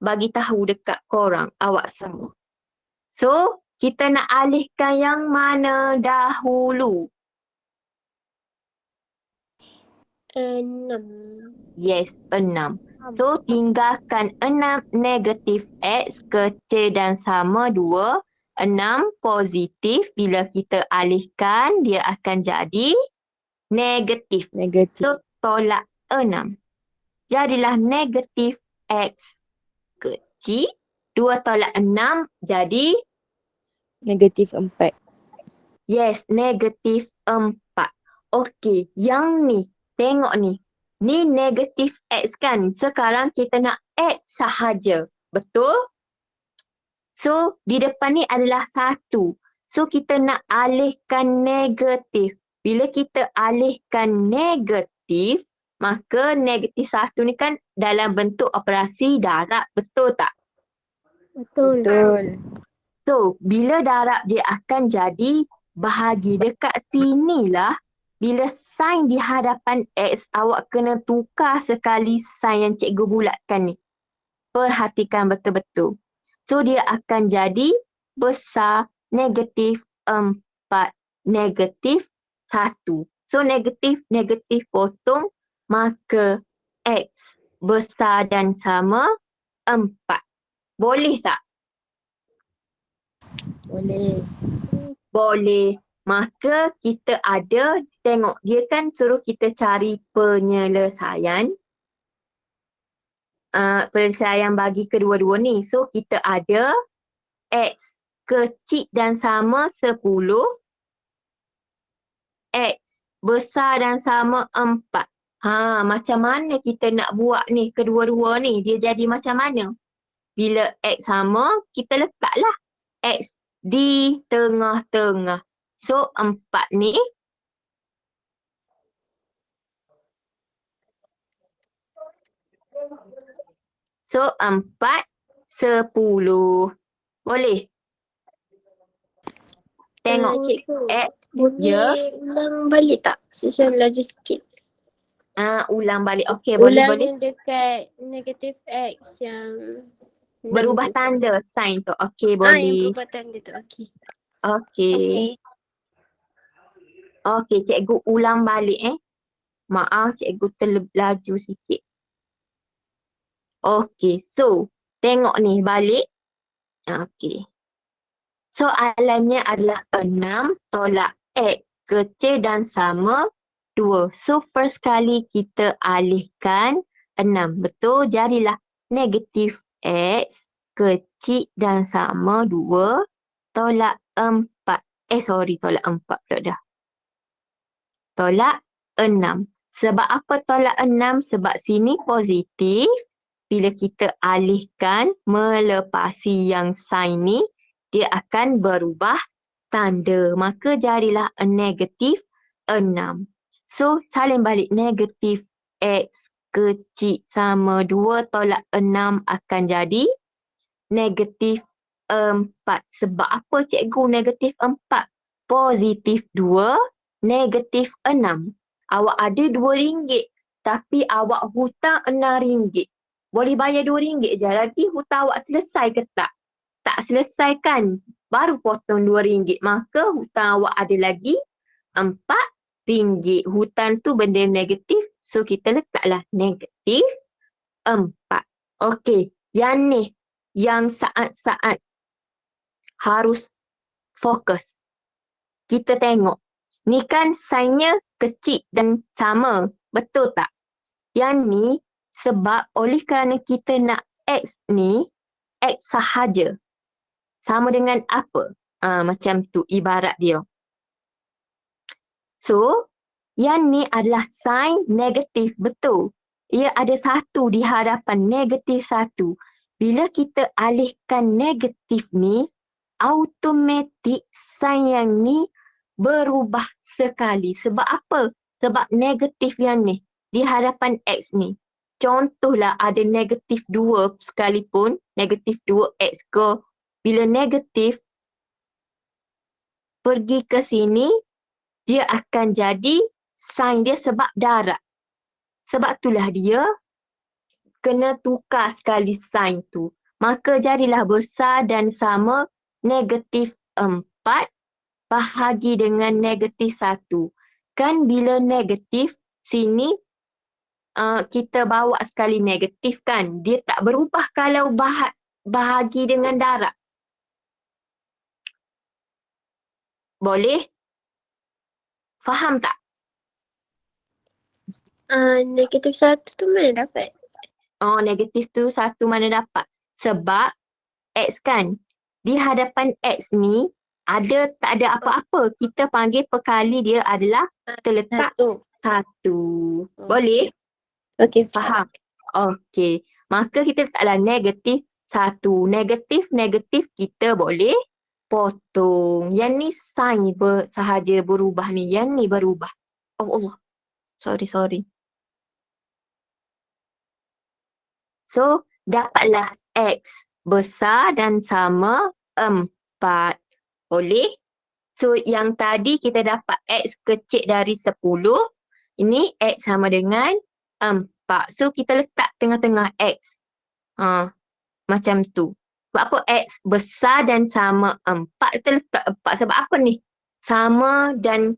bagi tahu dekat korang, awak semua. So, kita nak alihkan yang mana dahulu? 6. Yes, 6. So, tinggalkan 6 negatif X kecil dan sama 2. 6 positif, bila kita alihkan, dia akan jadi negatif. Negatif. So, tolak 6. Jadilah negatif X kecil. 2 tolak 6 jadi, Negatif 4. yes, negatif 4. Okey, yang ni, tengok ni. Ni negatif X kan? Sekarang kita nak X sahaja. Betul? So, di depan ni adalah 1. So, kita nak alihkan negatif. Bila kita alihkan negatif, maka negatif 1 ni kan dalam bentuk operasi darab. Betul tak? Betul. Betul. So, bila darab dia akan jadi bahagi. Dekat sinilah, bila sign di hadapan X, awak kena tukar sekali sign yang cikgu bulatkan ni. Perhatikan betul-betul. So, dia akan jadi besar negatif 4, negatif 1. So, negatif potong, maka X besar dan sama 4. Boleh tak? Boleh. Boleh. Maka kita ada, tengok dia kan suruh kita cari penyelesaian. Penyelesaian bagi kedua-dua ni. So kita ada X kecil dan sama 10. X besar dan sama 4. Macam mana kita nak buat ni kedua-dua ni? Dia jadi macam mana? Bila X sama, kita letaklah X di tengah-tengah. So 4 ni so 4, 10. Boleh? Tengok. Cikgu, X, boleh ulang balik tak? Susun laju sikit. ulang balik. Okey, boleh. Yang dekat negatif X yang Berubah 6 tu. tanda sign tu. Okey, Yang boleh. berubah tanda tu. Okey. Okey. Okey, cikgu ulang balik Maaf, cikgu terlaju sikit. Okey, so tengok ni balik. Okey. Soalannya adalah 6 tolak X kecil dan sama 2. So first kali kita alihkan 6. Betul? Jadilah negatif X kecil dan sama 2 tolak 4. Tolak 4 pula dah. Tolak 6. Sebab apa tolak 6? Sebab sini positif. Bila kita alihkan melepasi yang sign ni, dia akan berubah tanda. Maka jadilah negatif 6. So, salin balik negatif X kecil sama 2 tolak 6 akan jadi negatif 4. Sebab apa cikgu negatif 4? Positif 2, negatif 6. Awak ada RM2, tapi awak hutang RM6. Boleh bayar RM2 je lagi, hutang awak selesai ke tak? Tak selesai kan? Baru potong RM2. Maka hutang awak ada lagi RM4. Hutang tu benda negatif, so kita letaklah negatif 4. Okey, yang ni yang saat-saat harus fokus. Kita tengok. Ni kan sainnya kecil dan sama. Betul tak? Yang ni sebab oleh kerana kita nak X ni, X sahaja. Sama dengan apa? Macam tu ibarat dia. So, yang ni adalah sign negatif. Betul. Ia ada satu di hadapan negatif satu. Bila kita alihkan negatif ni, automatik sign yang ni berubah sekali. Sebab apa? Sebab negatif yang ni di hadapan X ni. Contohlah ada negatif 2 sekalipun, negatif 2X ke. Bila negatif pergi ke sini, dia akan jadi sign dia sebab darat. Sebab itulah dia kena tukar sekali sign tu. Maka jadilah besar dan sama negatif 4 bahagi dengan negatif 1. Kan bila negatif sini kita bawa sekali negatif kan. Dia tak berubah kalau bahagi dengan darab. Boleh? Faham tak? Negatif 1 tu mana dapat? Oh, negatif tu 1 mana dapat? Sebab X kan. Di hadapan X ni ada tak ada apa-apa. Kita panggil perkali dia adalah terletak 1. Boleh? Okey, Faham? Okey. Maka kita letaklah negatif 1. Negatif kita boleh potong. Yang ni sign sahaja berubah ni. Yang ni berubah. Oh Allah. Sorry. So, dapatlah X besar dan sama 4. Boleh? So, yang tadi kita dapat X kecil dari 10. Ini X sama dengan 4. So, kita letak tengah-tengah X. Macam tu. Sebab apa? X besar dan sama 4. Kita letak 4. Sebab apa ni? Sama dan,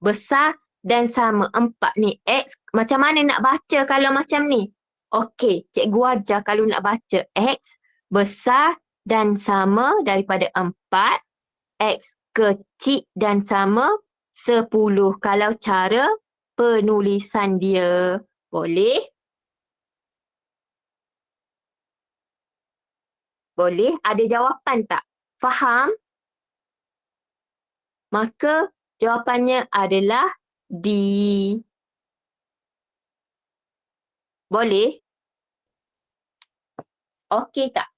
besar dan sama 4 ni. X, macam mana nak baca kalau macam ni? Okey, cikgu ajar kalau nak baca. X besar dan sama daripada 4. X kecil dan sama 10. Kalau cara penulisan dia. Boleh? Boleh? Ada jawapan tak? Faham? Maka jawapannya adalah D. Boleh? Okey tak?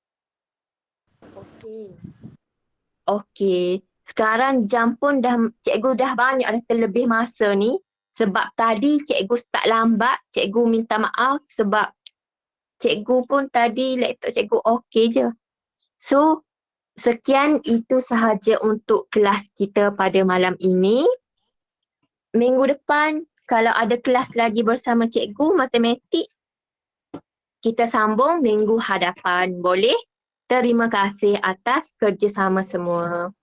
Okey. Sekarang jam pun cikgu dah banyak dah terlebih masa ni. Sebab tadi cikgu start lambat. Cikgu minta maaf sebab cikgu pun tadi laptop cikgu okey je. So, sekian itu sahaja untuk kelas kita pada malam ini. Minggu depan kalau ada kelas lagi bersama cikgu matematik, kita sambung minggu hadapan. Boleh? Terima kasih atas kerjasama semua.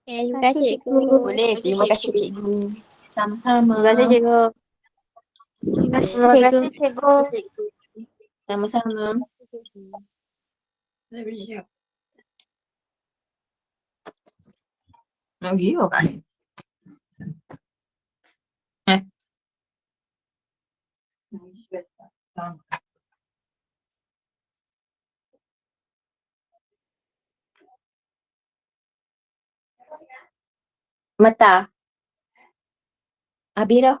Terima kasih cikgu. Boleh, terima kasih cikgu. Sama-sama. Terima kasih cikgu. Terima kasih cikgu. Sama-sama. Nak pergi ke kan? Mata. Abira.